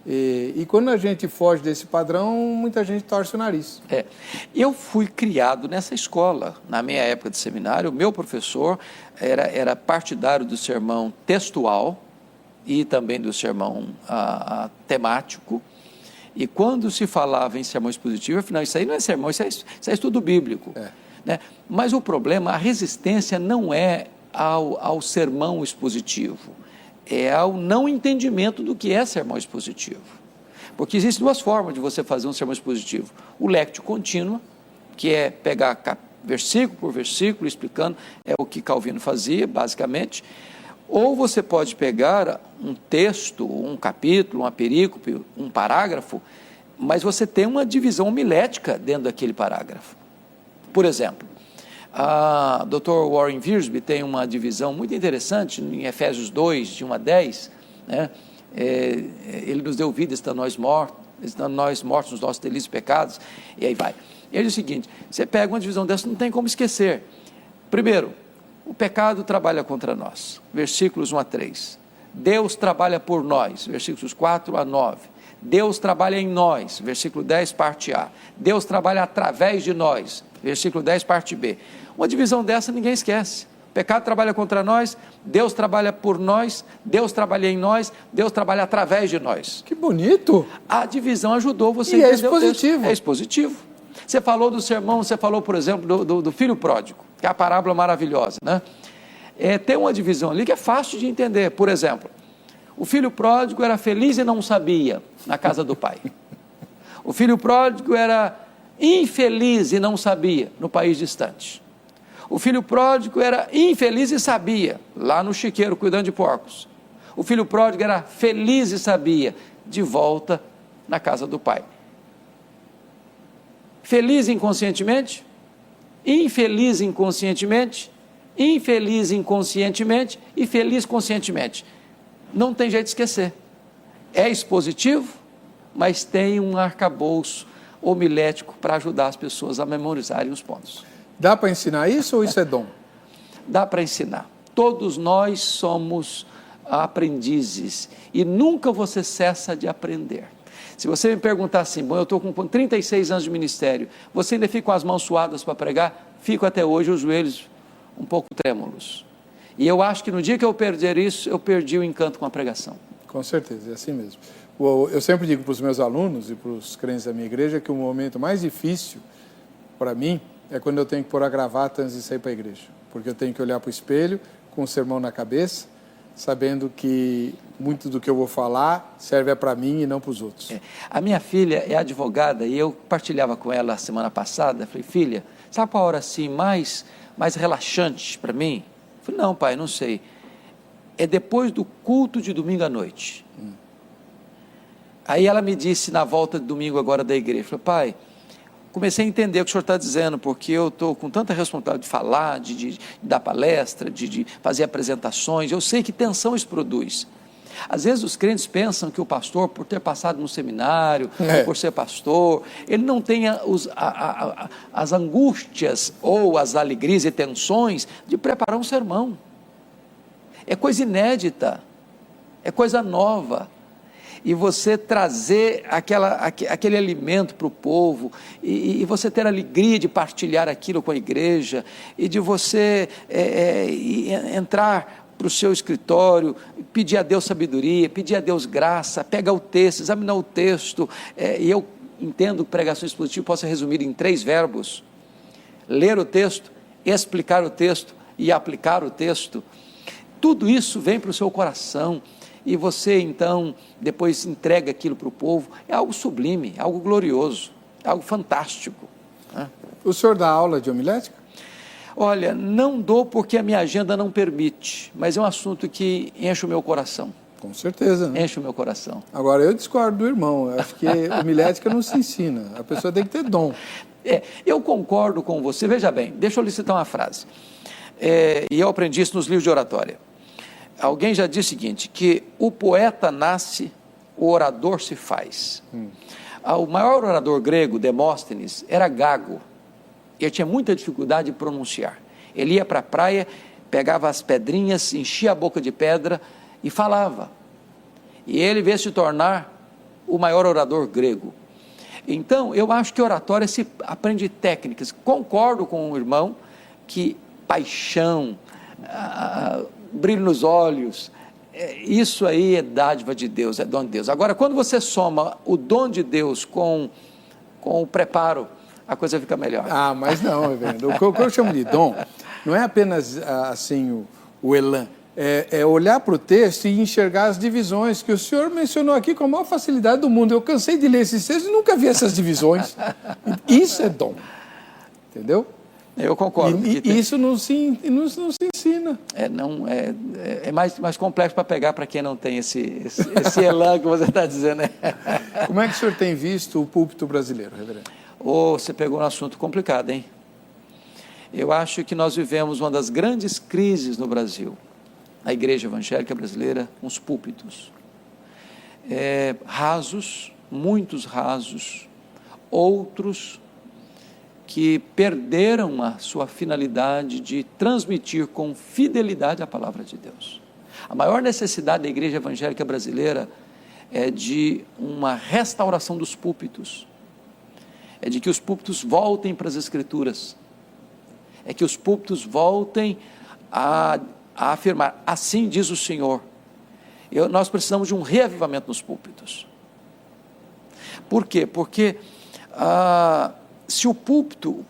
E quando a gente foge desse padrão, muita gente torce o nariz.
Eu fui criado nessa escola. Na minha época de seminário, o meu professor era partidário do sermão textual e também do sermão temático. E quando se falava em sermão expositivo, afinal, isso aí não é sermão, isso é estudo bíblico. Né? Mas o problema, a resistência não é ao sermão expositivo, é ao não entendimento do que é sermão expositivo. Porque existem 2 formas de você fazer um sermão expositivo. O lectio contínua, que é pegar versículo por versículo, explicando, é o que Calvino fazia, basicamente. Ou você pode pegar um texto, um capítulo, uma perícope, um parágrafo, mas você tem uma divisão homilética dentro daquele parágrafo. Por exemplo, a Dr. Warren Wiersbe tem uma divisão muito interessante em Efésios 2, de 1 a 10, né? Ele nos deu vida, estando nós mortos nos nossos delitos e pecados, e aí vai. Ele diz o seguinte, você pega uma divisão dessa, não tem como esquecer. Primeiro, o pecado trabalha contra nós, versículos 1 a 3. Deus trabalha por nós, versículos 4 a 9. Deus trabalha em nós, versículo 10, parte A. Deus trabalha através de nós, versículo 10, parte B. Uma divisão dessa ninguém esquece. O pecado trabalha contra nós, Deus trabalha por nós, Deus trabalha em nós, Deus trabalha através de nós.
Que bonito!
A divisão ajudou você a
entender.
E é expositivo.
É
expositivo. Você falou do sermão, você falou, por exemplo, do filho pródigo, que é a parábola maravilhosa, né? Tem uma divisão ali que é fácil de entender. Por exemplo, o filho pródigo era feliz e não sabia na casa do pai. O filho pródigo era infeliz e não sabia no país distante. O filho pródigo era infeliz e sabia, lá no chiqueiro cuidando de porcos. O filho pródigo era feliz e sabia, de volta na casa do pai. Feliz inconscientemente, infeliz inconscientemente, infeliz inconscientemente e feliz conscientemente. Não tem jeito de esquecer. É expositivo, mas tem um arcabouço homilético para ajudar as pessoas a memorizarem os pontos.
Dá para ensinar isso ou isso é dom?
Dá para ensinar. Todos nós somos aprendizes e nunca você cessa de aprender. Se você me perguntar assim, bom, eu estou com 36 anos de ministério, você ainda fica com as mãos suadas para pregar? Fico até hoje, os joelhos um pouco trêmulos. E eu acho que no dia que eu perder isso, eu perdi o encanto com a pregação.
Com certeza, é assim mesmo. Eu sempre digo para os meus alunos e para os crentes da minha igreja que o momento mais difícil para mim é quando eu tenho que pôr a gravata antes de sair para a igreja. Porque eu tenho que olhar para o espelho com o sermão na cabeça, sabendo que muito do que eu vou falar serve para mim e não para os outros.
A minha filha é advogada e eu partilhava com ela a semana passada. Falei, filha, sabe qual a hora assim mais relaxante para mim? Falei, não, pai, não sei. É depois do culto de domingo à noite. Aí ela me disse na volta de domingo agora da igreja, falei, pai, comecei a entender o que o senhor está dizendo, porque eu estou com tanta responsabilidade de falar, de dar palestra, de fazer apresentações, eu sei que tensão isso produz. Às vezes os crentes pensam que o pastor, por ter passado no seminário, ou por ser pastor, ele não tem as angústias ou as alegrias e tensões de preparar um sermão. É coisa inédita, é coisa nova. E você trazer aquele alimento para o povo, e você ter a alegria de partilhar aquilo com a igreja, e de você entrar para o seu escritório, pedir a Deus sabedoria, pedir a Deus graça, pegar o texto, examinar o texto, e eu entendo que pregação expositiva possa ser resumida em 3 verbos: ler o texto, explicar o texto e aplicar o texto. Tudo isso vem para o seu coração, e você então depois entrega aquilo para o povo. É algo sublime, algo glorioso, algo fantástico, né?
O senhor dá aula de homilética?
Olha, não dou porque a minha agenda não permite, mas é um assunto que enche o meu coração.
Com certeza, né?
Enche o meu coração.
Agora, eu discordo do irmão, eu acho que homilética não se ensina, a pessoa tem que ter dom.
Eu concordo com você, veja bem, deixa eu lhe citar uma frase, e eu aprendi isso nos livros de oratória. Alguém já disse o seguinte, que o poeta nasce, o orador se faz. O maior orador grego, Demóstenes, era gago. Ele tinha muita dificuldade de pronunciar. Ele ia para a praia, pegava as pedrinhas, enchia a boca de pedra e falava. E ele veio se tornar o maior orador grego. Então, eu acho que oratória se aprende técnicas. Concordo com o irmão que paixão, brilho nos olhos, isso aí é dádiva de Deus, é dom de Deus. Agora, quando você soma o dom de Deus com o preparo, a coisa fica melhor.
Ah, mas não, reverendo. O que eu chamo de dom não é apenas assim o elan, é olhar para o texto e enxergar as divisões que o senhor mencionou aqui com a maior facilidade do mundo. Eu cansei de ler esses textos e nunca vi essas divisões. Isso é dom, entendeu?
Eu concordo.
Isso não se ensina.
É mais complexo para pegar para quem não tem esse elan que você está dizendo.
Como é que o senhor tem visto o púlpito brasileiro, reverendo?
Você pegou um assunto complicado, hein? Eu acho que nós vivemos uma das grandes crises no Brasil, a igreja evangélica brasileira, com os púlpitos. Rasos, muitos rasos, outros que perderam a sua finalidade de transmitir com fidelidade a palavra de Deus. A maior necessidade da igreja evangélica brasileira é de uma restauração dos púlpitos, é de que os púlpitos voltem para as Escrituras, é que os púlpitos voltem a afirmar, assim diz o Senhor. Nós precisamos de um reavivamento nos púlpitos. Por quê? Porque se o púlpito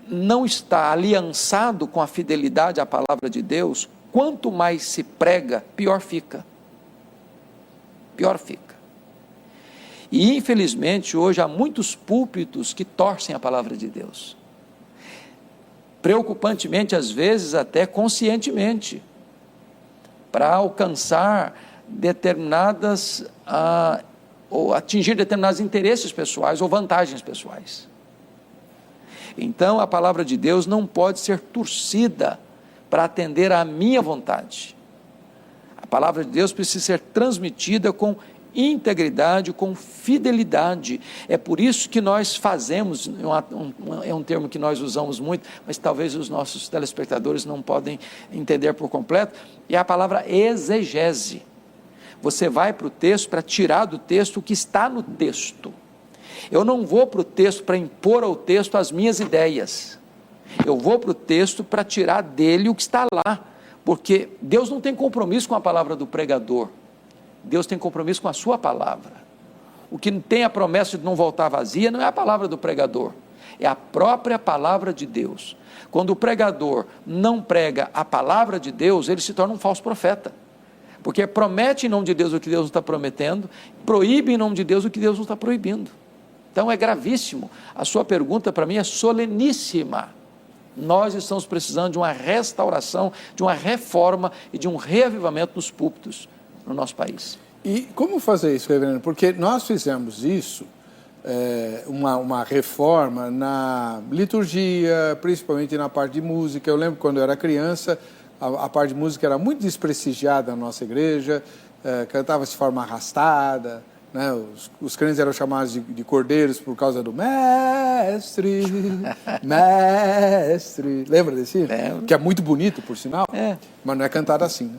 não está aliançado com a fidelidade à palavra de Deus, quanto mais se prega, pior fica. Pior fica. E infelizmente hoje há muitos púlpitos que torcem a palavra de Deus. Preocupantemente, às vezes até conscientemente, para alcançar determinadas, ou atingir determinados interesses pessoais ou vantagens pessoais. Então a palavra de Deus não pode ser torcida para atender à minha vontade. A palavra de Deus precisa ser transmitida com integridade, com fidelidade. É por isso que nós fazemos, é um termo que nós usamos muito, mas talvez os nossos telespectadores não podem entender por completo, é a palavra exegese. Você vai para o texto para tirar do texto o que está no texto. Eu não vou para o texto para impor ao texto as minhas ideias. Eu vou para o texto para tirar dele o que está lá, porque Deus não tem compromisso com a palavra do pregador. Deus tem compromisso com a sua palavra. O que tem a promessa de não voltar vazia não é a palavra do pregador, é a própria palavra de Deus. Quando o pregador não prega a palavra de Deus, ele se torna um falso profeta, porque promete em nome de Deus o que Deus não está prometendo, proíbe em nome de Deus o que Deus não está proibindo. Então é gravíssimo. A sua pergunta para mim é soleníssima. Nós estamos precisando de uma restauração, de uma reforma e de um reavivamento nos púlpitos no nosso país.
E como fazer isso, reverendo? Porque nós fizemos isso, uma reforma na liturgia, principalmente na parte de música. Eu lembro quando eu era criança, a parte de música era muito desprestigiada na nossa igreja, cantava-se de forma arrastada, né? Os crentes eram chamados de cordeiros por causa do mestre, mestre. Lembra desse?
Lembro.
Que é muito bonito, por sinal, mas não é cantado assim,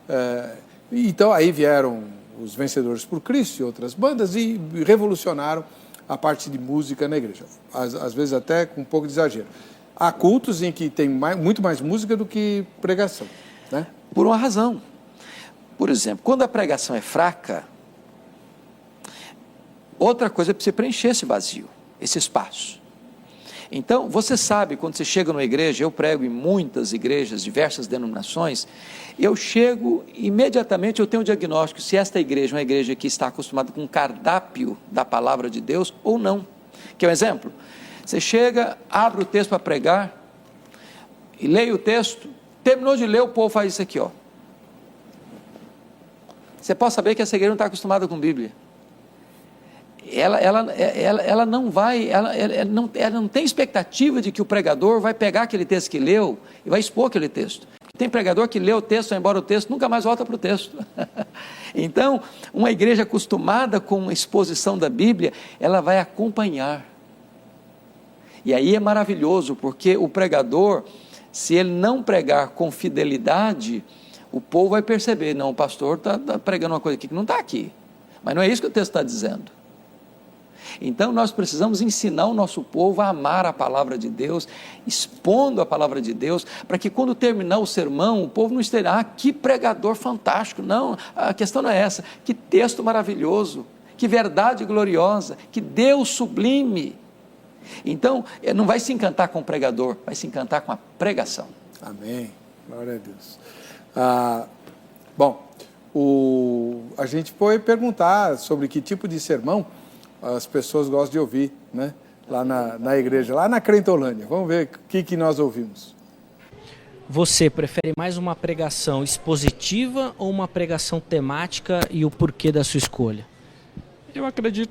né? Então aí vieram os Vencedores por Cristo e outras bandas e revolucionaram a parte de música na igreja, às vezes até com um pouco de exagero. Há cultos em que tem muito mais música do que pregação, né?
Por uma razão. Por exemplo, quando a pregação é fraca, outra coisa é para você preencher esse vazio, esse espaço. Então, você sabe, quando você chega numa igreja, eu prego em muitas igrejas, diversas denominações, eu chego, imediatamente eu tenho um diagnóstico se esta igreja é uma igreja que está acostumada com o cardápio da palavra de Deus ou não. Quer um exemplo? Você chega, abre o texto para pregar, e leia o texto, terminou de ler, o povo faz isso aqui, ó. Você pode saber que essa igreja não está acostumada com Bíblia. Ela não vai, ela não tem expectativa de que o pregador vai pegar aquele texto que leu e vai expor aquele texto. Tem pregador que lê o texto, vai embora o texto, nunca mais volta para o texto. Então, uma igreja acostumada com a exposição da Bíblia, ela vai acompanhar. E aí é maravilhoso, porque o pregador, se ele não pregar com fidelidade, o povo vai perceber, não, o pastor está pregando uma coisa aqui que não está aqui. Mas não é isso que o texto está dizendo. Então nós precisamos ensinar o nosso povo a amar a palavra de Deus, expondo a palavra de Deus, para que quando terminar o sermão, o povo não esteja, que pregador fantástico. Não, a questão não é essa, que texto maravilhoso, que verdade gloriosa, que Deus sublime. Então, não vai se encantar com o pregador, vai se encantar com a pregação.
Amém, glória a Deus. Bom, a gente pode perguntar sobre que tipo de sermão as pessoas gostam de ouvir, né? Lá na igreja, lá na Crentolândia. Vamos ver o que nós ouvimos.
Você prefere mais uma pregação expositiva ou uma pregação temática e o porquê da sua escolha?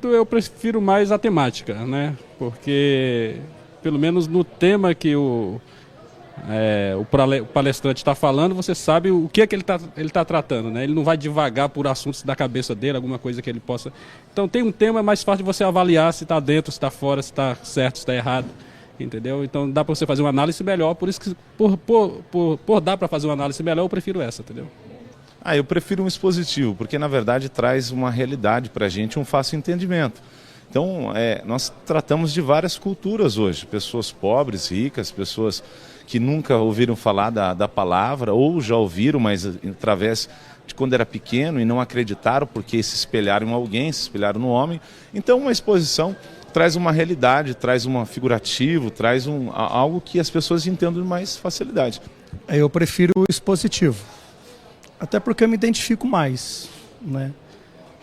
Eu prefiro mais a temática, né? Porque, pelo menos no tema que o palestrante está falando, você sabe o que é que ele tá tratando, né? Ele não vai devagar por assuntos da cabeça dele, alguma coisa que ele possa... Então tem um tema, é mais fácil de você avaliar se está dentro, se está fora, se está certo, se está errado, entendeu? Então dá para você fazer uma análise melhor, por isso que por dar para fazer uma análise melhor, eu prefiro essa, entendeu?
Eu prefiro um expositivo, porque na verdade traz uma realidade para a gente, um fácil entendimento. Então, nós tratamos de várias culturas hoje, pessoas pobres, ricas, pessoas que nunca ouviram falar da palavra, ou já ouviram, mas através de quando era pequeno e não acreditaram porque se espelharam em alguém, se espelharam no homem. Então, uma exposição traz uma realidade, traz um figurativo, traz algo que as pessoas entendam com mais facilidade.
Eu prefiro o expositivo, até porque eu me identifico mais, né?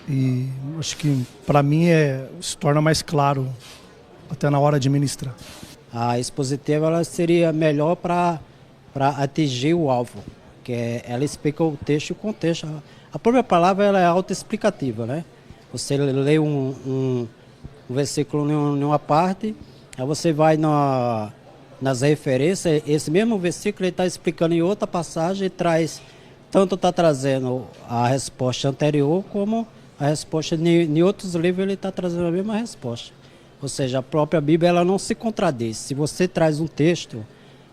E acho que para mim se torna mais claro até na hora de ministrar.
A expositiva ela seria melhor para atingir o alvo, que ela explica o texto e o contexto. A própria palavra ela é autoexplicativa, né? Você lê um versículo em uma parte, aí você vai nas referências, esse mesmo versículo está explicando em outra passagem e tanto está trazendo a resposta anterior como a resposta em outros livros ele está trazendo a mesma resposta. Ou seja, a própria Bíblia ela não se contradiz. Se você traz um texto,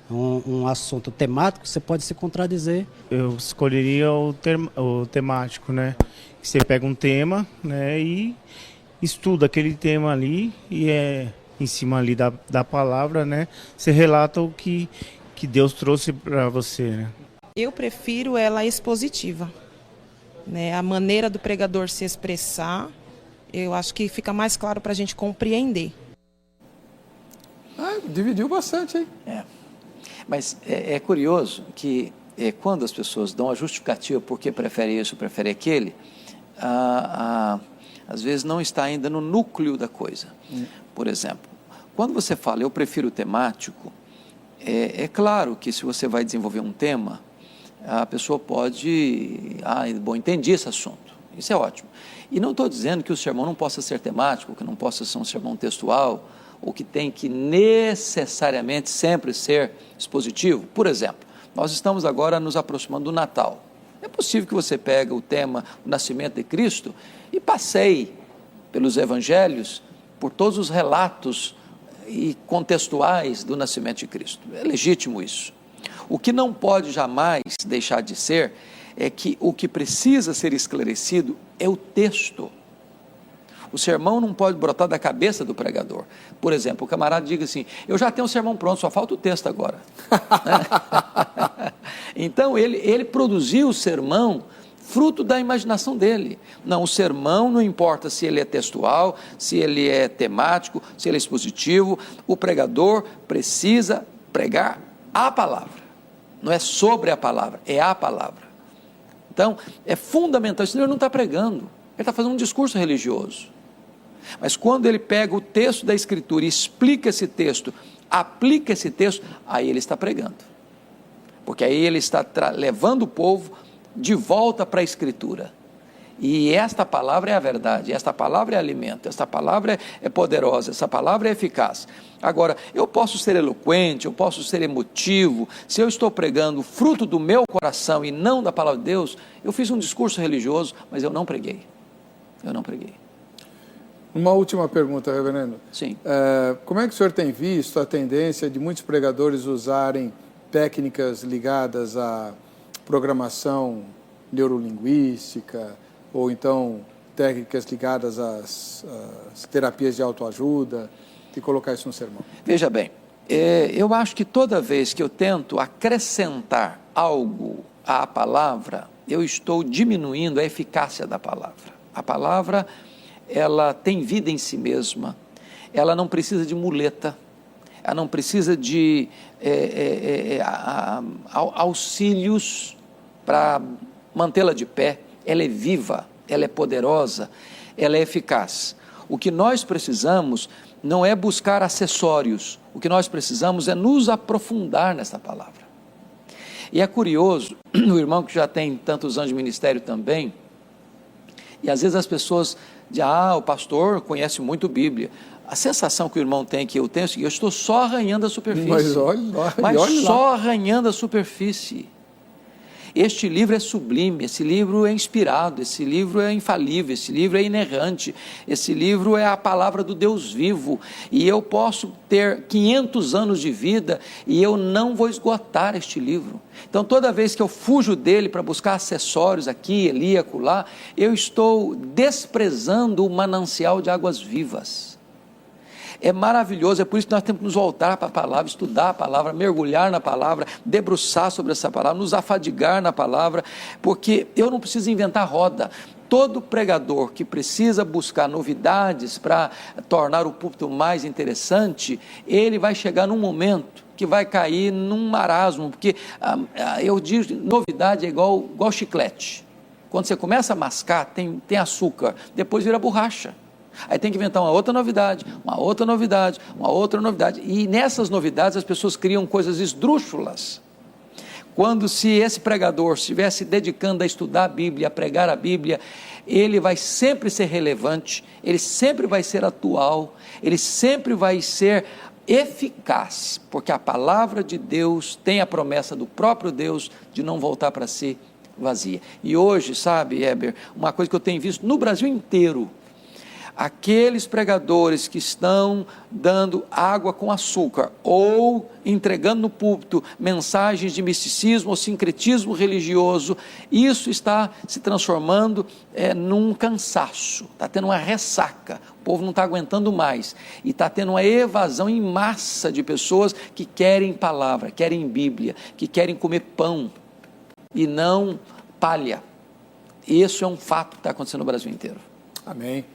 um assunto temático, você pode se contradizer.
Eu escolheria o temático, né? Você pega um tema, né, e estuda aquele tema ali e em cima ali da palavra, né? Você relata o que Deus trouxe para você, né?
Eu prefiro ela expositiva, né? A maneira do pregador se expressar, eu acho que fica mais claro para a gente compreender.
Dividiu bastante, hein?
Mas é curioso que quando as pessoas dão a justificativa porque prefere isso, prefere aquele, às vezes não está ainda no núcleo da coisa. Por exemplo, quando você fala eu prefiro o temático, é claro que se você vai desenvolver um tema, a pessoa pode, entendi esse assunto, isso é ótimo. E não estou dizendo que o sermão não possa ser temático, que não possa ser um sermão textual, ou que tem que necessariamente sempre ser expositivo. Por exemplo, nós estamos agora nos aproximando do Natal. É possível que você pegue o tema, o nascimento de Cristo, e passeie pelos evangelhos, por todos os relatos e contextuais do nascimento de Cristo. É legítimo isso. O que não pode jamais deixar de ser é que o que precisa ser esclarecido é o texto. O sermão não pode brotar da cabeça do pregador. Por exemplo, o camarada diga assim, eu já tenho o sermão pronto, só falta o texto agora. Então, ele produziu o sermão fruto da imaginação dele. Não, o sermão não importa se ele é textual, se ele é temático, se ele é expositivo, o pregador precisa pregar a palavra. Não é sobre a palavra, é a palavra. Então, é fundamental, senão ele não está pregando, ele está fazendo um discurso religioso. Mas quando ele pega o texto da Escritura e explica esse texto, aplica esse texto, aí ele está pregando. Porque aí ele está levando o povo de volta para a Escritura. E esta palavra é a verdade, esta palavra é alimento, esta palavra é poderosa, essa palavra é eficaz. Agora, eu posso ser eloquente, eu posso ser emotivo, se eu estou pregando fruto do meu coração e não da palavra de Deus, eu fiz um discurso religioso, mas eu não preguei. Eu não preguei.
Uma última pergunta, reverendo.
Sim.
Como é que o senhor tem visto a tendência de muitos pregadores usarem técnicas ligadas à programação neurolinguística, ou então técnicas ligadas às terapias de autoajuda, e colocar isso no sermão?
Veja bem, eu acho que toda vez que eu tento acrescentar algo à palavra, eu estou diminuindo a eficácia da palavra. A palavra, ela tem vida em si mesma, ela não precisa de muleta, ela não precisa de auxílios para mantê-la de pé. Ela é viva, ela é poderosa, ela é eficaz. O que nós precisamos não é buscar acessórios, o que nós precisamos é nos aprofundar nessa palavra. E é curioso, o irmão que já tem tantos anos de ministério também, e às vezes as pessoas dizem, o pastor conhece muito Bíblia. A sensação que o irmão tem, que eu tenho, é o seguinte, eu estou só arranhando a superfície.
Mas olha
só arranhando a superfície. Este livro é sublime, esse livro é inspirado, esse livro é infalível, esse livro é inerrante, esse livro é a palavra do Deus vivo, e eu posso ter 500 anos de vida e eu não vou esgotar este livro. Então, toda vez que eu fujo dele para buscar acessórios aqui, ali, acolá, eu estou desprezando o manancial de águas vivas. É maravilhoso, é por isso que nós temos que nos voltar para a palavra, estudar a palavra, mergulhar na palavra, debruçar sobre essa palavra, nos afadigar na palavra, porque eu não preciso inventar roda. Todo pregador que precisa buscar novidades para tornar o púlpito mais interessante, ele vai chegar num momento que vai cair num marasmo, porque eu digo, novidade é igual chiclete. Quando você começa a mascar, tem açúcar, depois vira borracha. Aí tem que inventar uma outra novidade, uma outra novidade, uma outra novidade. E nessas novidades as pessoas criam coisas esdrúxulas. Quando se esse pregador estiver se dedicando a estudar a Bíblia, a pregar a Bíblia, ele vai sempre ser relevante, ele sempre vai ser atual, ele sempre vai ser eficaz, porque a palavra de Deus tem a promessa do próprio Deus de não voltar para si vazia. E hoje, sabe, Heber, uma coisa que eu tenho visto no Brasil inteiro, aqueles pregadores que estão dando água com açúcar ou entregando no púlpito mensagens de misticismo ou sincretismo religioso, isso está se transformando num cansaço, está tendo uma ressaca, o povo não está aguentando mais, e está tendo uma evasão em massa de pessoas que querem palavra, querem Bíblia, que querem comer pão e não palha. Isso é um fato que está acontecendo no Brasil inteiro.
Amém.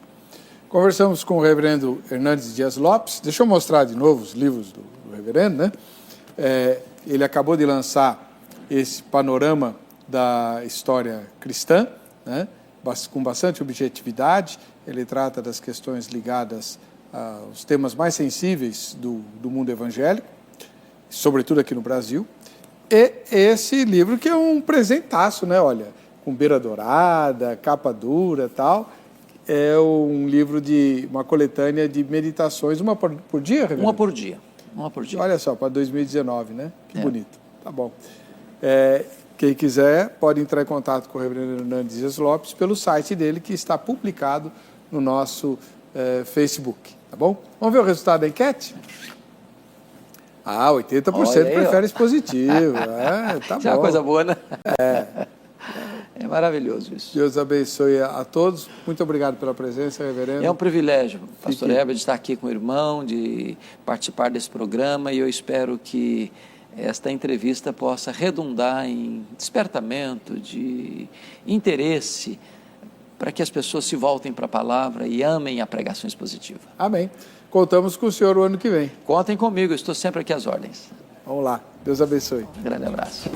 Conversamos com o reverendo Hernandes Dias Lopes. Deixa eu mostrar de novo os livros do reverendo, né? Ele acabou de lançar esse panorama da história cristã, né? Com bastante objetividade. Ele trata das questões ligadas aos temas mais sensíveis do mundo evangélico, sobretudo aqui no Brasil. E esse livro que é um presentaço, né? Olha, com beira dourada, capa dura e tal. É um livro uma coletânea de meditações, uma por dia, reverendo?
Uma por dia.
Olha só, para 2019, né? Que bonito. Tá bom. Quem quiser pode entrar em contato com o reverendo Hernandes Dias Lopes pelo site dele, que está publicado no nosso Facebook. Tá bom? Vamos ver o resultado da enquete? 80% prefere positivo. Tá bom.
É uma coisa boa, né? É maravilhoso isso.
Deus abençoe a todos. Muito obrigado pela presença, reverendo.
É um privilégio, pastor Heber, de estar aqui com o irmão, de participar desse programa, e eu espero que esta entrevista possa redundar em despertamento, de interesse, para que as pessoas se voltem para a palavra e amem a pregação expositiva.
Amém. Contamos com o senhor o ano que vem.
Contem comigo, eu estou sempre aqui às ordens.
Vamos lá. Deus abençoe.
Um grande abraço.